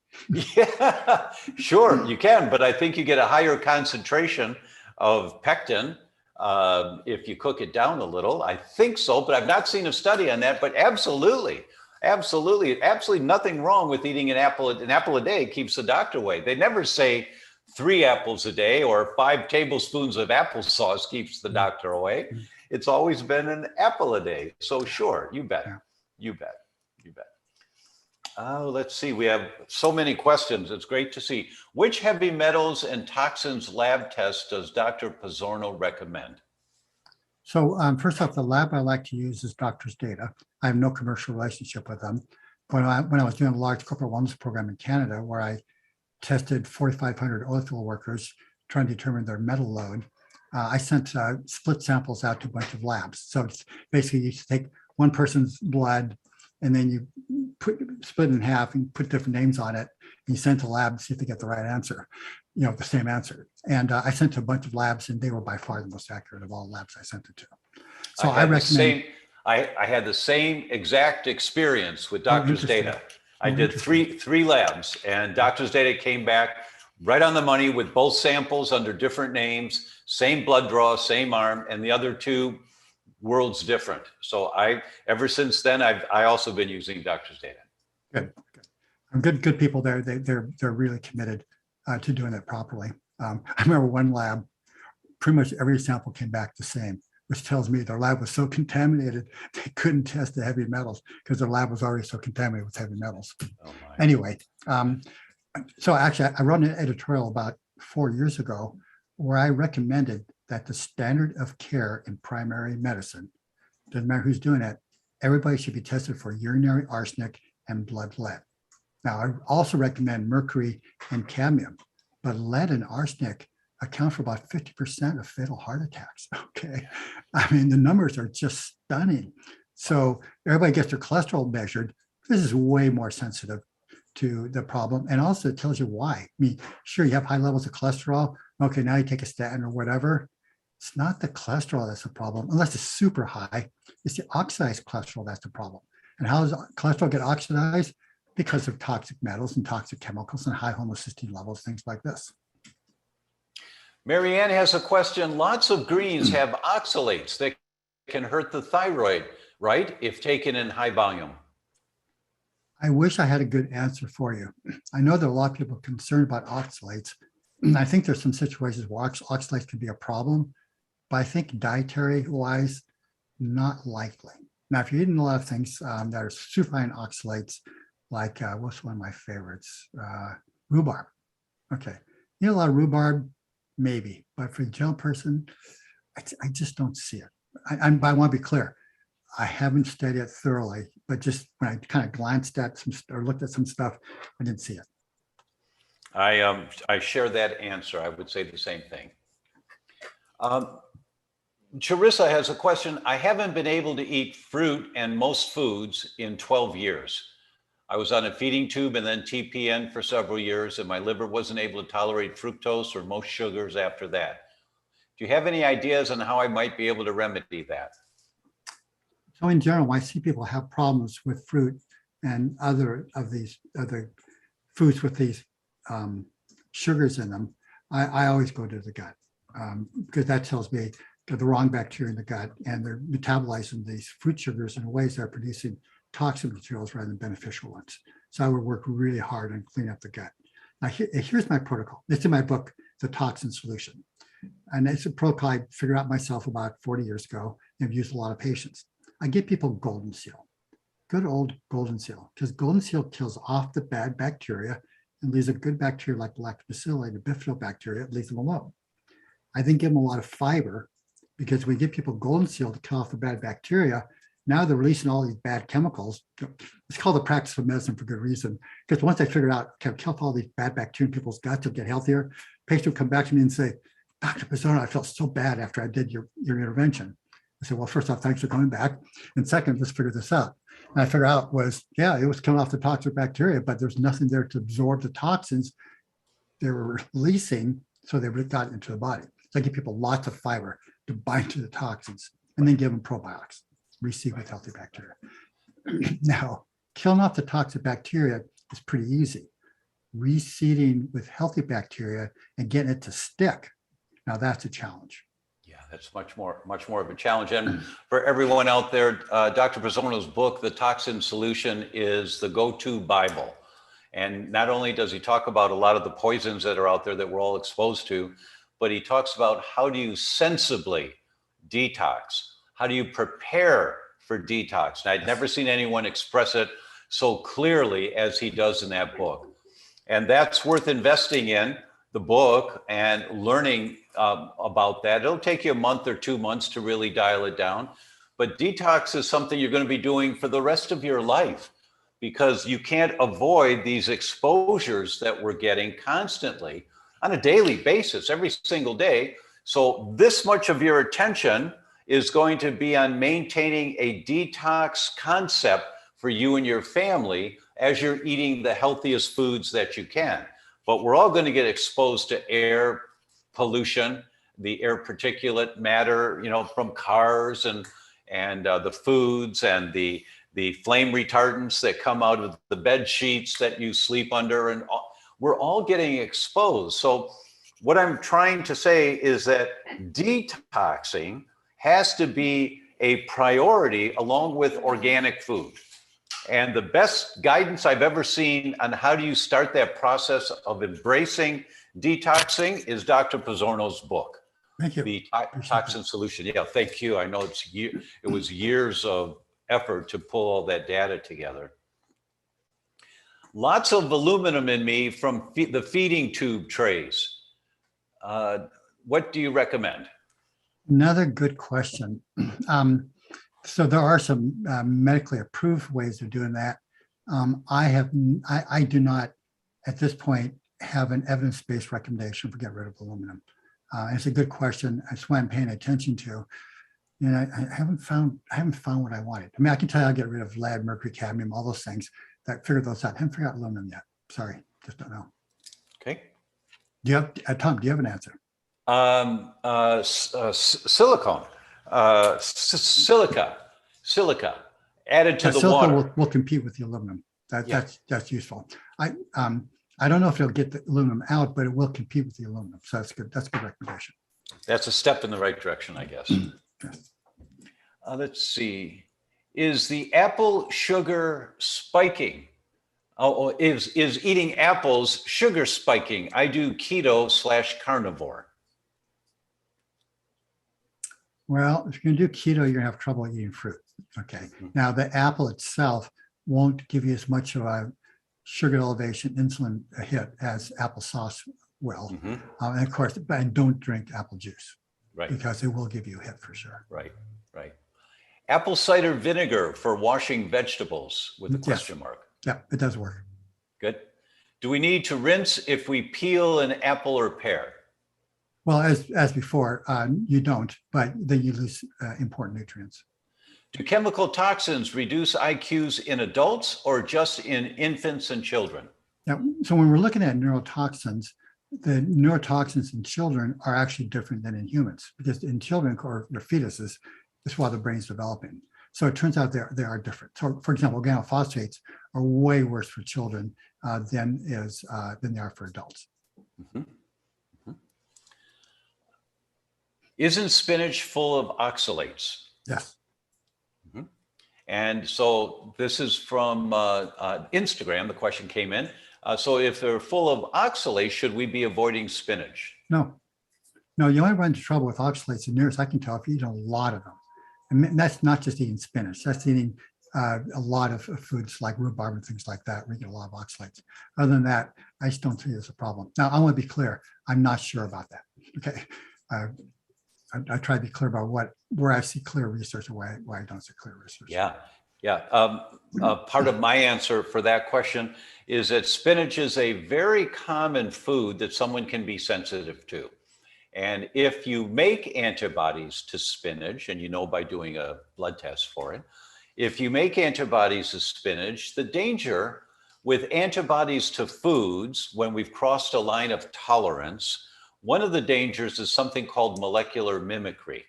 Yeah, sure, you can, but I think you get a higher concentration of pectin if you cook it down a little. I think so, but I've not seen a study on that. But absolutely nothing wrong with eating an apple. An apple a day keeps the doctor away. They never say 3 apples a day or 5 tablespoons of applesauce keeps the doctor away. It's always been an apple a day. So sure, you bet. Oh, let's see. We have so many questions. It's great to see. Which heavy metals and toxins lab test does Dr. Pizzorno recommend? So first off, the lab I like to use is Doctor's Data. I have no commercial relationship with them. When I was doing a large corporate wellness program in Canada, where I tested 4,500 oilfield workers trying to determine their metal load, I sent split samples out to a bunch of labs. So it's basically you take one person's blood, and then you split it in half and put different names on it. And you send to lab to see if they get the right answer, the same answer. And I sent to a bunch of labs, and they were by far the most accurate of all labs I sent it to. So I recommend. I had the same exact experience with Doctor's Data. I did three labs, and Doctor's Data came back right on the money with both samples under different names, same blood draw, same arm, and the other 2 worlds different. So ever since then, I also been using Doctor's Data. Good people there. They're really committed to doing it properly. I remember one lab, pretty much every sample came back the same, which tells me their lab was so contaminated they couldn't test the heavy metals because their lab was already so contaminated with heavy metals. Oh my. Anyway, so actually I wrote an editorial about 4 years ago where I recommended that the standard of care in primary medicine, doesn't matter who's doing it, everybody should be tested for urinary arsenic and blood lead. Now, I also recommend mercury and cadmium, but lead and arsenic account for about 50% of fatal heart attacks. Okay. I mean, the numbers are just stunning. So everybody gets their cholesterol measured. This is way more sensitive to the problem. And also it tells you why. I mean, sure, you have high levels of cholesterol. Okay, now you take a statin or whatever. It's not the cholesterol that's the problem, unless it's super high. It's the oxidized cholesterol that's the problem. And how does cholesterol get oxidized? Because of toxic metals and toxic chemicals and high homocysteine levels, things like this. Marianne has a question. Lots of greens have oxalates that can hurt the thyroid, right? If taken in high volume. I wish I had a good answer for you. I know there are a lot of people concerned about oxalates. I think there's some situations where oxalates can be a problem, but I think dietary wise, not likely. Now, if you're eating a lot of things that are super high in oxalates, like what's one of my favorites? Rhubarb. Okay, you eat a lot of rhubarb, maybe, but for the general person, I just don't see it. I want to be clear. I haven't studied it thoroughly, but just when I kind of glanced at some or looked at some stuff, I didn't see it. I share that answer. I would say the same thing. Charissa has a question. I haven't been able to eat fruit and most foods in 12 years. I was on a feeding tube and then TPN for several years, and my liver wasn't able to tolerate fructose or most sugars after that. Do you have any ideas on how I might be able to remedy that? So in general, I see people have problems with fruit and other foods with these sugars in them. I always go to the gut because that tells me that the wrong bacteria in the gut, and they're metabolizing these fruit sugars in ways that are producing toxic materials rather than beneficial ones. So I would work really hard on cleaning up the gut. Now here's my protocol. It's in my book, The Toxin Solution. And it's a protocol I figured out myself about 40 years ago and have used a lot of patients. I give people golden seal, good old golden seal, because golden seal kills off the bad bacteria and leaves a good bacteria like lactobacilli, the bifidobacteria, leaves them alone. I then give them a lot of fiber, because we give people golden seal to kill off the bad bacteria. Now they're releasing all these bad chemicals. It's called the practice of medicine for good reason. Because once I figured out, can kill off all these bad bacteria in people's guts to get healthier, patients would come back to me and say, Dr. Pizzorno, I felt so bad after I did your intervention. I said, well, first off, thanks for coming back. And second, let's figure this out. And I figured out was, yeah, it was killing off the toxic bacteria, but there's nothing there to absorb the toxins they were releasing, so they would have gotten into the body. So I give people lots of fiber to bind to the toxins, and then give them probiotics, reseed with healthy bacteria. Now, killing off the toxic bacteria is pretty easy. Reseeding with healthy bacteria and getting it to stick, now that's a challenge. Yeah, that's much more of a challenge. And for everyone out there, Dr. Pizzorno's book, The Toxin Solution, is the go-to Bible. And not only does he talk about a lot of the poisons that are out there that we're all exposed to, but he talks about how do you sensibly detox? How do you prepare for detox? And I'd never seen anyone express it so clearly as he does in that book. And that's worth investing in, the book, and learning about that. It'll take you a month or 2 months to really dial it down. But detox is something you're going to be doing for the rest of your life, because you can't avoid these exposures that we're getting constantly on a daily basis, every single day. So this much of your attention is going to be on maintaining a detox concept for you and your family as you're eating the healthiest foods that you can. But we're all going to get exposed to air pollution, the air particulate matter, from cars and the foods and the flame retardants that come out of the bed sheets that you sleep under, and we're all getting exposed. So what I'm trying to say is that detoxing has to be a priority along with organic food. And the best guidance I've ever seen on how do you start that process of embracing detoxing is Dr. Pizzorno's book. Thank you. The Toxin Solution. Yeah, thank you. I know it was years of effort to pull all that data together. Lots of aluminum in me from the feeding tube trays. What do you recommend? Another good question. So there are some medically approved ways of doing that. I do not, at this point, have an evidence-based recommendation for get rid of aluminum. It's a good question. It's what I'm paying attention to. And I haven't found what I wanted. I mean, I can tell you I'll get rid of lead, mercury, cadmium, all those things. That figured those out. I haven't figured out aluminum yet. Sorry, just don't know. Okay. Do you have, Tom, do you have an answer? Silicone, silica added to the silica water. will compete with the aluminum. That's useful. I don't know if it'll get the aluminum out, but it will compete with the aluminum. So that's good. That's a good recommendation. That's a step in the right direction, I guess. Yes. Let's see. Is the apple sugar spiking? Is eating apples sugar spiking? I do keto/carnivore. Well, if you're going to do keto, you're going to have trouble eating fruit. Okay. Now, the apple itself won't give you as much of a sugar elevation, insulin hit as applesauce will. And of course, and don't drink apple juice. Right. because it will give you a hit for sure. Right. Right. Apple cider vinegar for washing vegetables with a question mark. Yeah, it does work. Good. Do we need to rinse if we peel an apple or pear? Well, as before, you don't, but then you lose important nutrients. Do chemical toxins reduce IQs in adults or just in infants and children? Now, so when we're looking at neurotoxins, the neurotoxins in children are actually different than in humans, because in children or the fetuses, is while the brain's developing. So it turns out they are different. So for example, organophosphates are way worse for children than they are for adults. Mm-hmm. Mm-hmm. Isn't spinach full of oxalates? Yes. Mm-hmm. And so this is from Instagram, the question came in. So if they're full of oxalates, should we be avoiding spinach? No, you only run into trouble with oxalates, as near as I can tell, if you eat a lot of them. And that's not just eating spinach, that's eating a lot of foods like rhubarb and things like that, where you get a lot of oxalates. Other than that, I just don't see it as a problem. Now, I want to be clear, I'm not sure about that, okay? I try to be clear about where I see clear research and where I don't see clear research. Yeah. Part of my answer for that question is that spinach is a very common food that someone can be sensitive to. And if you make antibodies to spinach, and you know by doing a blood test for it, if you make antibodies to spinach, the danger with antibodies to foods, when we've crossed a line of tolerance, one of the dangers is something called molecular mimicry.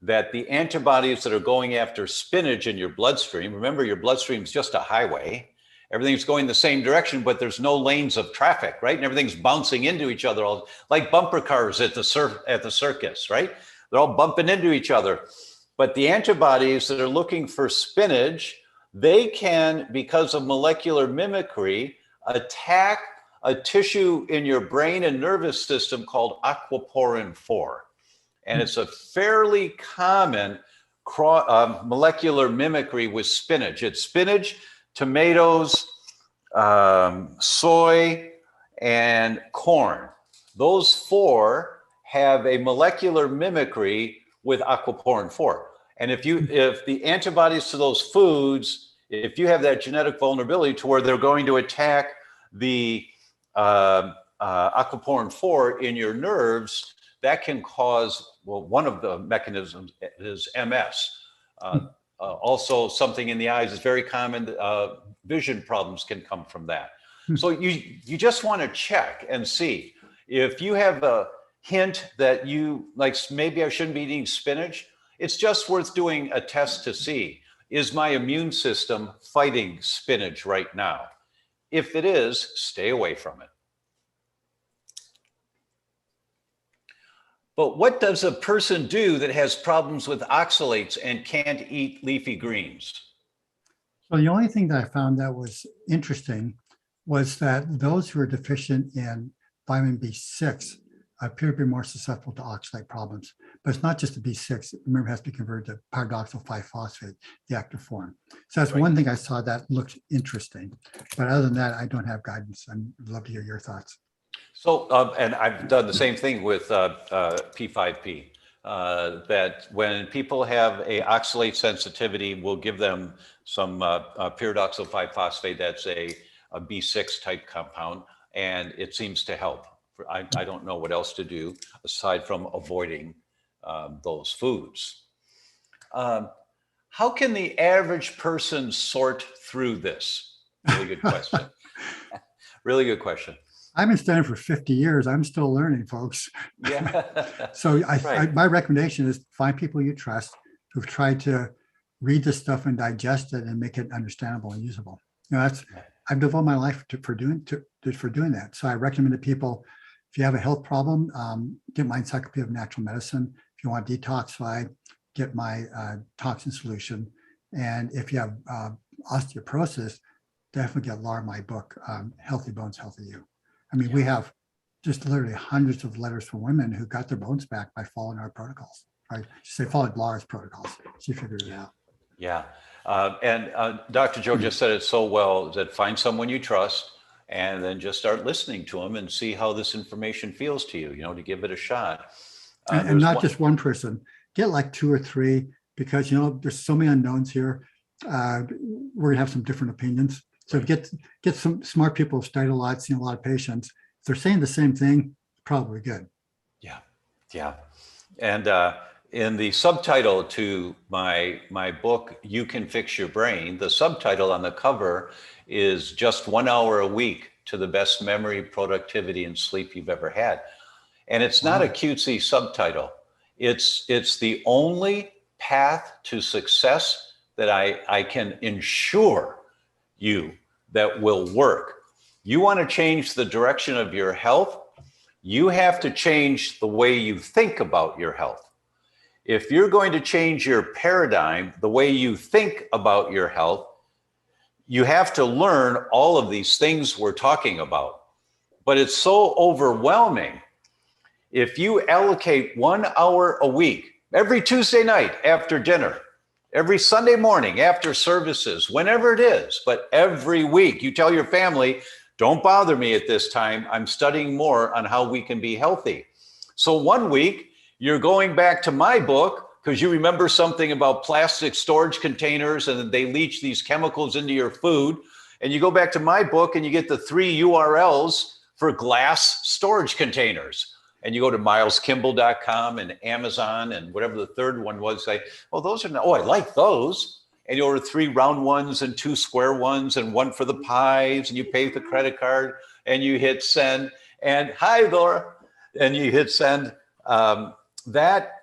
That the antibodies that are going after spinach in your bloodstream, remember your bloodstream is just a highway, everything's going the same direction, but there's no lanes of traffic, right? And everything's bouncing into each other, all like bumper cars at the circus, right? They're all bumping into each other. But the antibodies that are looking for spinach, they can, because of molecular mimicry, attack a tissue in your brain and nervous system called aquaporin 4. And it's a fairly common molecular mimicry with spinach. It's spinach, tomatoes, soy, and corn. Those four have a molecular mimicry with aquaporin 4. And if the antibodies to those foods, if you have that genetic vulnerability to where they're going to attack the aquaporin 4 in your nerves, that can cause, well, one of the mechanisms is MS. Also, something in the eyes is very common. Vision problems can come from that. So you just want to check and see if you have a hint that you like, maybe I shouldn't be eating spinach. It's just worth doing a test to see, is my immune system fighting spinach right now? If it is, stay away from it. But what does a person do that has problems with oxalates and can't eat leafy greens? So the only thing that I found that was interesting was that those who are deficient in vitamin B6 appear to be more susceptible to oxalate problems. But it's not just the B6. Remember, it has to be converted to pyridoxal 5-phosphate, the active form. So that's one thing I saw that looked interesting. But other than that, I don't have guidance. I'd love to hear your thoughts. So, and I've done the same thing with P5P, that when people have a oxalate sensitivity, we'll give them some pyridoxal 5-phosphate. That's a B6 type compound, and it seems to help. I don't know what else to do aside from avoiding those foods. How can the average person sort through this? Really good question. Really good question. I've been studying for 50 years. I'm still learning, folks. Yeah. So my recommendation is find people you trust who've tried to read this stuff and digest it and make it understandable and usable. You know, I've devoted my life for doing that. So I recommend to people, if you have a health problem, get my Encyclopedia of Natural Medicine. If you want to detoxify, get my Toxin Solution. And if you have osteoporosis, definitely get Laura, my book, Healthy Bones, Healthy You. I mean, we have just literally hundreds of letters from women who got their bones back by following our protocols. Right? They followed Laura's protocols. She figured it out. Yeah. And Dr. Joe just said it so well, that find someone you trust and then just start listening to them and see how this information feels to you, to give it a shot. And there's not one- just one person, get like 2 or 3, because, there's so many unknowns here. We're gonna have some different opinions. So get some smart people who've studied a lot, seen a lot of patients. If they're saying the same thing, probably good. Yeah. And in the subtitle to my book, You Can Fix Your Brain, the subtitle on the cover is just 1 hour a week to the best memory, productivity, and sleep you've ever had. And it's not a cutesy subtitle. It's the only path to success that I can ensure you that will work. You want to change the direction of your health, you have to change the way you think about your health. If you're going to change your paradigm, the way you think about your health, you have to learn all of these things we're talking about. But it's so overwhelming. If you allocate 1 hour a week, every Tuesday night after dinner, every Sunday morning after services, whenever it is, but every week, you tell your family, don't bother me at this time. I'm studying more on how we can be healthy. So 1 week, you're going back to my book because you remember something about plastic storage containers and they leach these chemicals into your food. And you go back to my book and you get the 3 URLs for glass storage containers. And you go to mileskimball.com and Amazon and whatever the third one was, say, oh, those are not, oh, I like those. And you order 3 round ones and 2 square ones and 1 for the pies, and you pay with the credit card and you hit send. And hi, Laura. And you hit send. That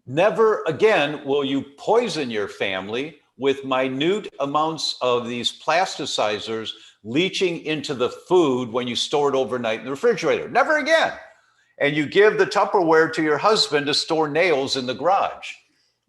never again will you poison your family with minute amounts of these plasticizers leaching into the food when you store it overnight in the refrigerator. Never again. And you give the Tupperware to your husband to store nails in the garage.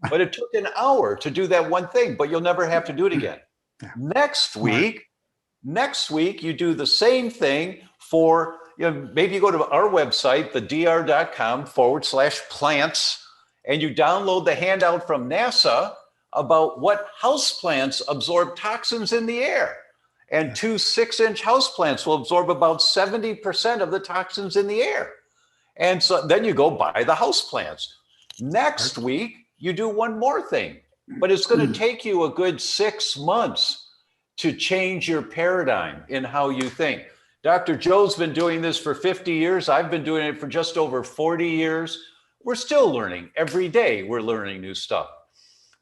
But it took an hour to do that one thing, but you'll never have to do it again. Yeah. Next week, you do the same thing for, maybe you go to our website, theDr.com /plants, and you download the handout from NASA about what houseplants absorb toxins in the air. And 2 6-inch houseplants will absorb about 70% of the toxins in the air. And so then you go buy the houseplants. Next week, you do one more thing, but it's going to take you a good 6 months to change your paradigm in how you think. Dr. Joe's been doing this for 50 years. I've been doing it for just over 40 years. We're still learning. Every day we're learning new stuff.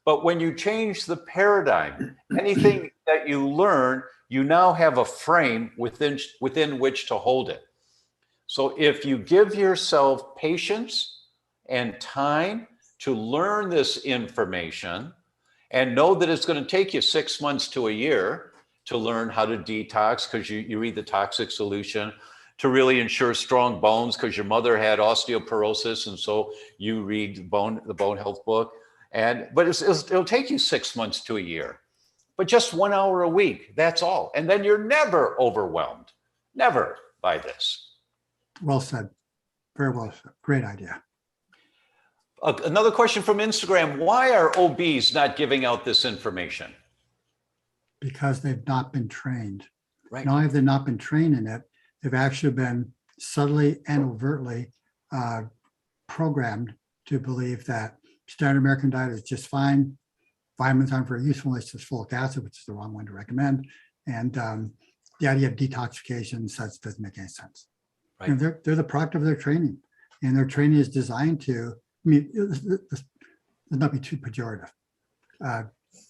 But when you change the paradigm, anything that you learn, you now have a frame within which to hold it. So if you give yourself patience and time to learn this information and know that it's going to take you 6 months to a year to learn how to detox because you read the Toxin Solution, to really ensure strong bones because your mother had osteoporosis and so you read the bone health book. But it'll take you 6 months to a year. But just 1 hour a week, that's all. And then you're never overwhelmed, never by this. Well said. Very well said. Great idea. Another question from Instagram. Why are OBs not giving out this information? Because they've not been trained. Right. Not only have they not been trained in it, they've actually been subtly and overtly programmed to believe that standard American diet is just fine. Vitamins aren't very useful unless it's folic acid, which is the wrong one to recommend. And the idea of detoxification and such doesn't make any sense. Right. And they're the product of their training. And their training is designed to, let's not be too pejorative.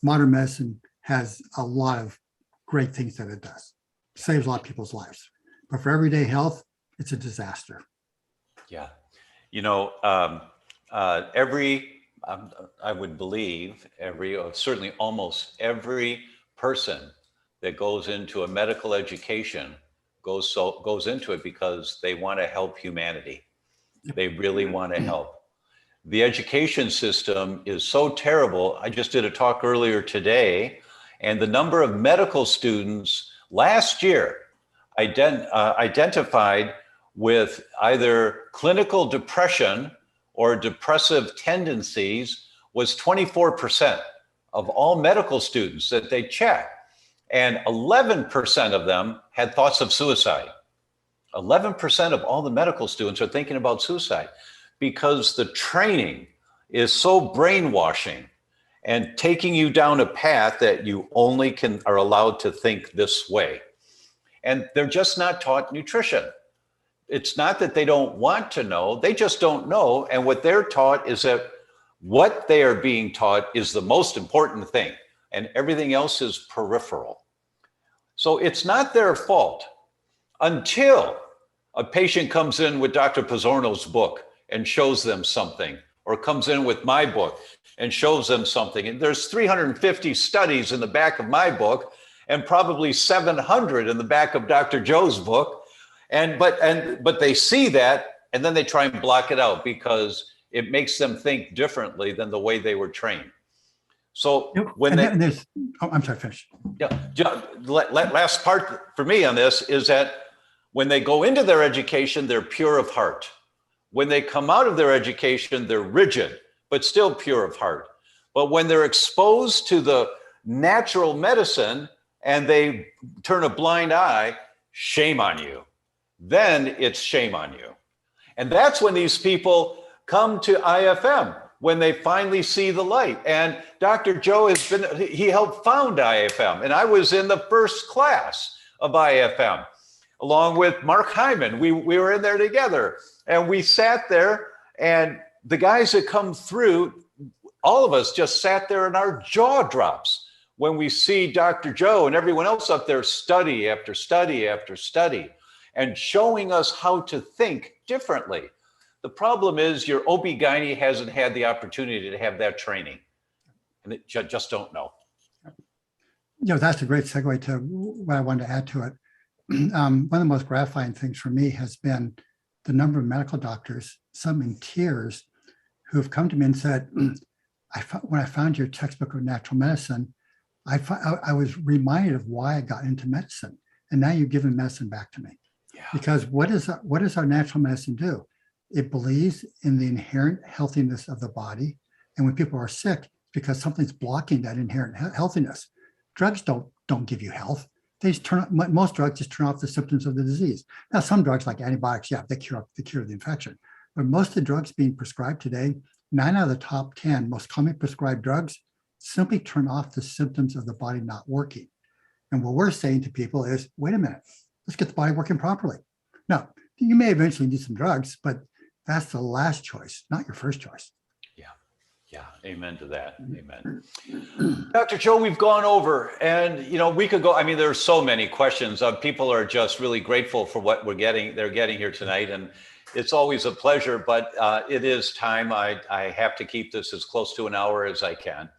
Modern medicine has a lot of great things that it does. Saves a lot of people's lives. But for everyday health, it's a disaster. Yeah. I would believe certainly almost every person that goes into a medical education goes into it because they want to help humanity. They really want to help. The education system is so terrible. I just did a talk earlier today, and the number of medical students last year identified with either clinical depression or depressive tendencies was 24% of all medical students that they checked. And 11% of them had thoughts of suicide. 11% of all the medical students are thinking about suicide. because the training is so brainwashing and taking you down a path that you only are allowed to think this way. And they're just not taught nutrition. It's not that they don't want to know, they just don't know. And what they're taught is that what they are being taught is the most important thing, and everything else is peripheral. So it's not their fault until a patient comes in with Dr. Pizzorno's book and shows them something, or comes in with my book and shows them something. And there's 350 studies in the back of my book, and probably 700 in the back of Dr. Joe's book. But they see that, and then they try and block it out because it makes them think differently than the way they were trained. So I'm sorry, finish. Yeah, last part for me on this is that when they go into their education, they're pure of heart. When they come out of their education, they're rigid, but still pure of heart. But when they're exposed to the natural medicine and they turn a blind eye, shame on you. Then it's shame on you. And that's when these people come to IFM, when they finally see the light. And Dr. Joe he helped found IFM. And I was in the first class of IFM, along with Mark Hyman. We were in there together, and we sat there, and the guys that come through, all of us just sat there and our jaw drops when we see Dr. Joe and everyone else up there study after study after study and showing us how to think differently. The problem is your OB-GYN hasn't had the opportunity to have that training, and they just don't know. That's a great segue to what I wanted to add to it. One of the most gratifying things for me has been the number of medical doctors, some in tears, who have come to me and said, when I found your textbook of natural medicine, I was reminded of why I got into medicine. And now you've given medicine back to me. Yeah. Because what does our natural medicine do? It believes in the inherent healthiness of the body. And when people are sick, it's because something's blocking that inherent healthiness. Drugs don't give you health. Most drugs just turn off the symptoms of the disease. Now, some drugs like antibiotics, they cure the infection. But most of the drugs being prescribed today, 9 out of the top 10 most commonly prescribed drugs simply turn off the symptoms of the body not working. And what we're saying to people is, wait a minute, let's get the body working properly. Now, you may eventually need some drugs, but that's the last choice, not your first choice. Yeah, amen to that. Amen. Dr. Joe, we've gone over, and we could go. I mean, there's so many questions. People are just really grateful for what they're getting here tonight, and it's always a pleasure. But it is time. I have to keep this as close to an hour as I can.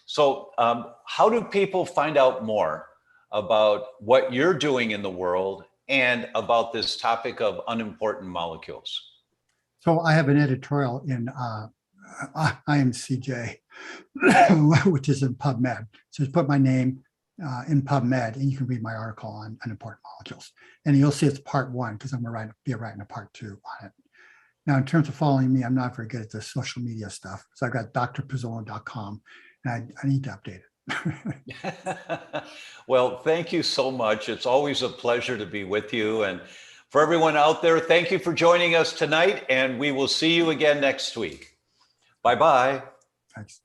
So, how do people find out more about what you're doing in the world and about this topic of unimportant molecules? So, I have an editorial in IMCJ, which is in PubMed. So just put my name in PubMed, and you can read my article on unimportant molecules. And you'll see it's part 1, because I'm going to be writing a part 2 on it. Now, in terms of following me, I'm not very good at the social media stuff. So I've got drpizzorno.com, and I need to update it. Well, thank you so much. It's always a pleasure to be with you. And for everyone out there, thank you for joining us tonight, and we will see you again next week. Bye-bye. Thanks.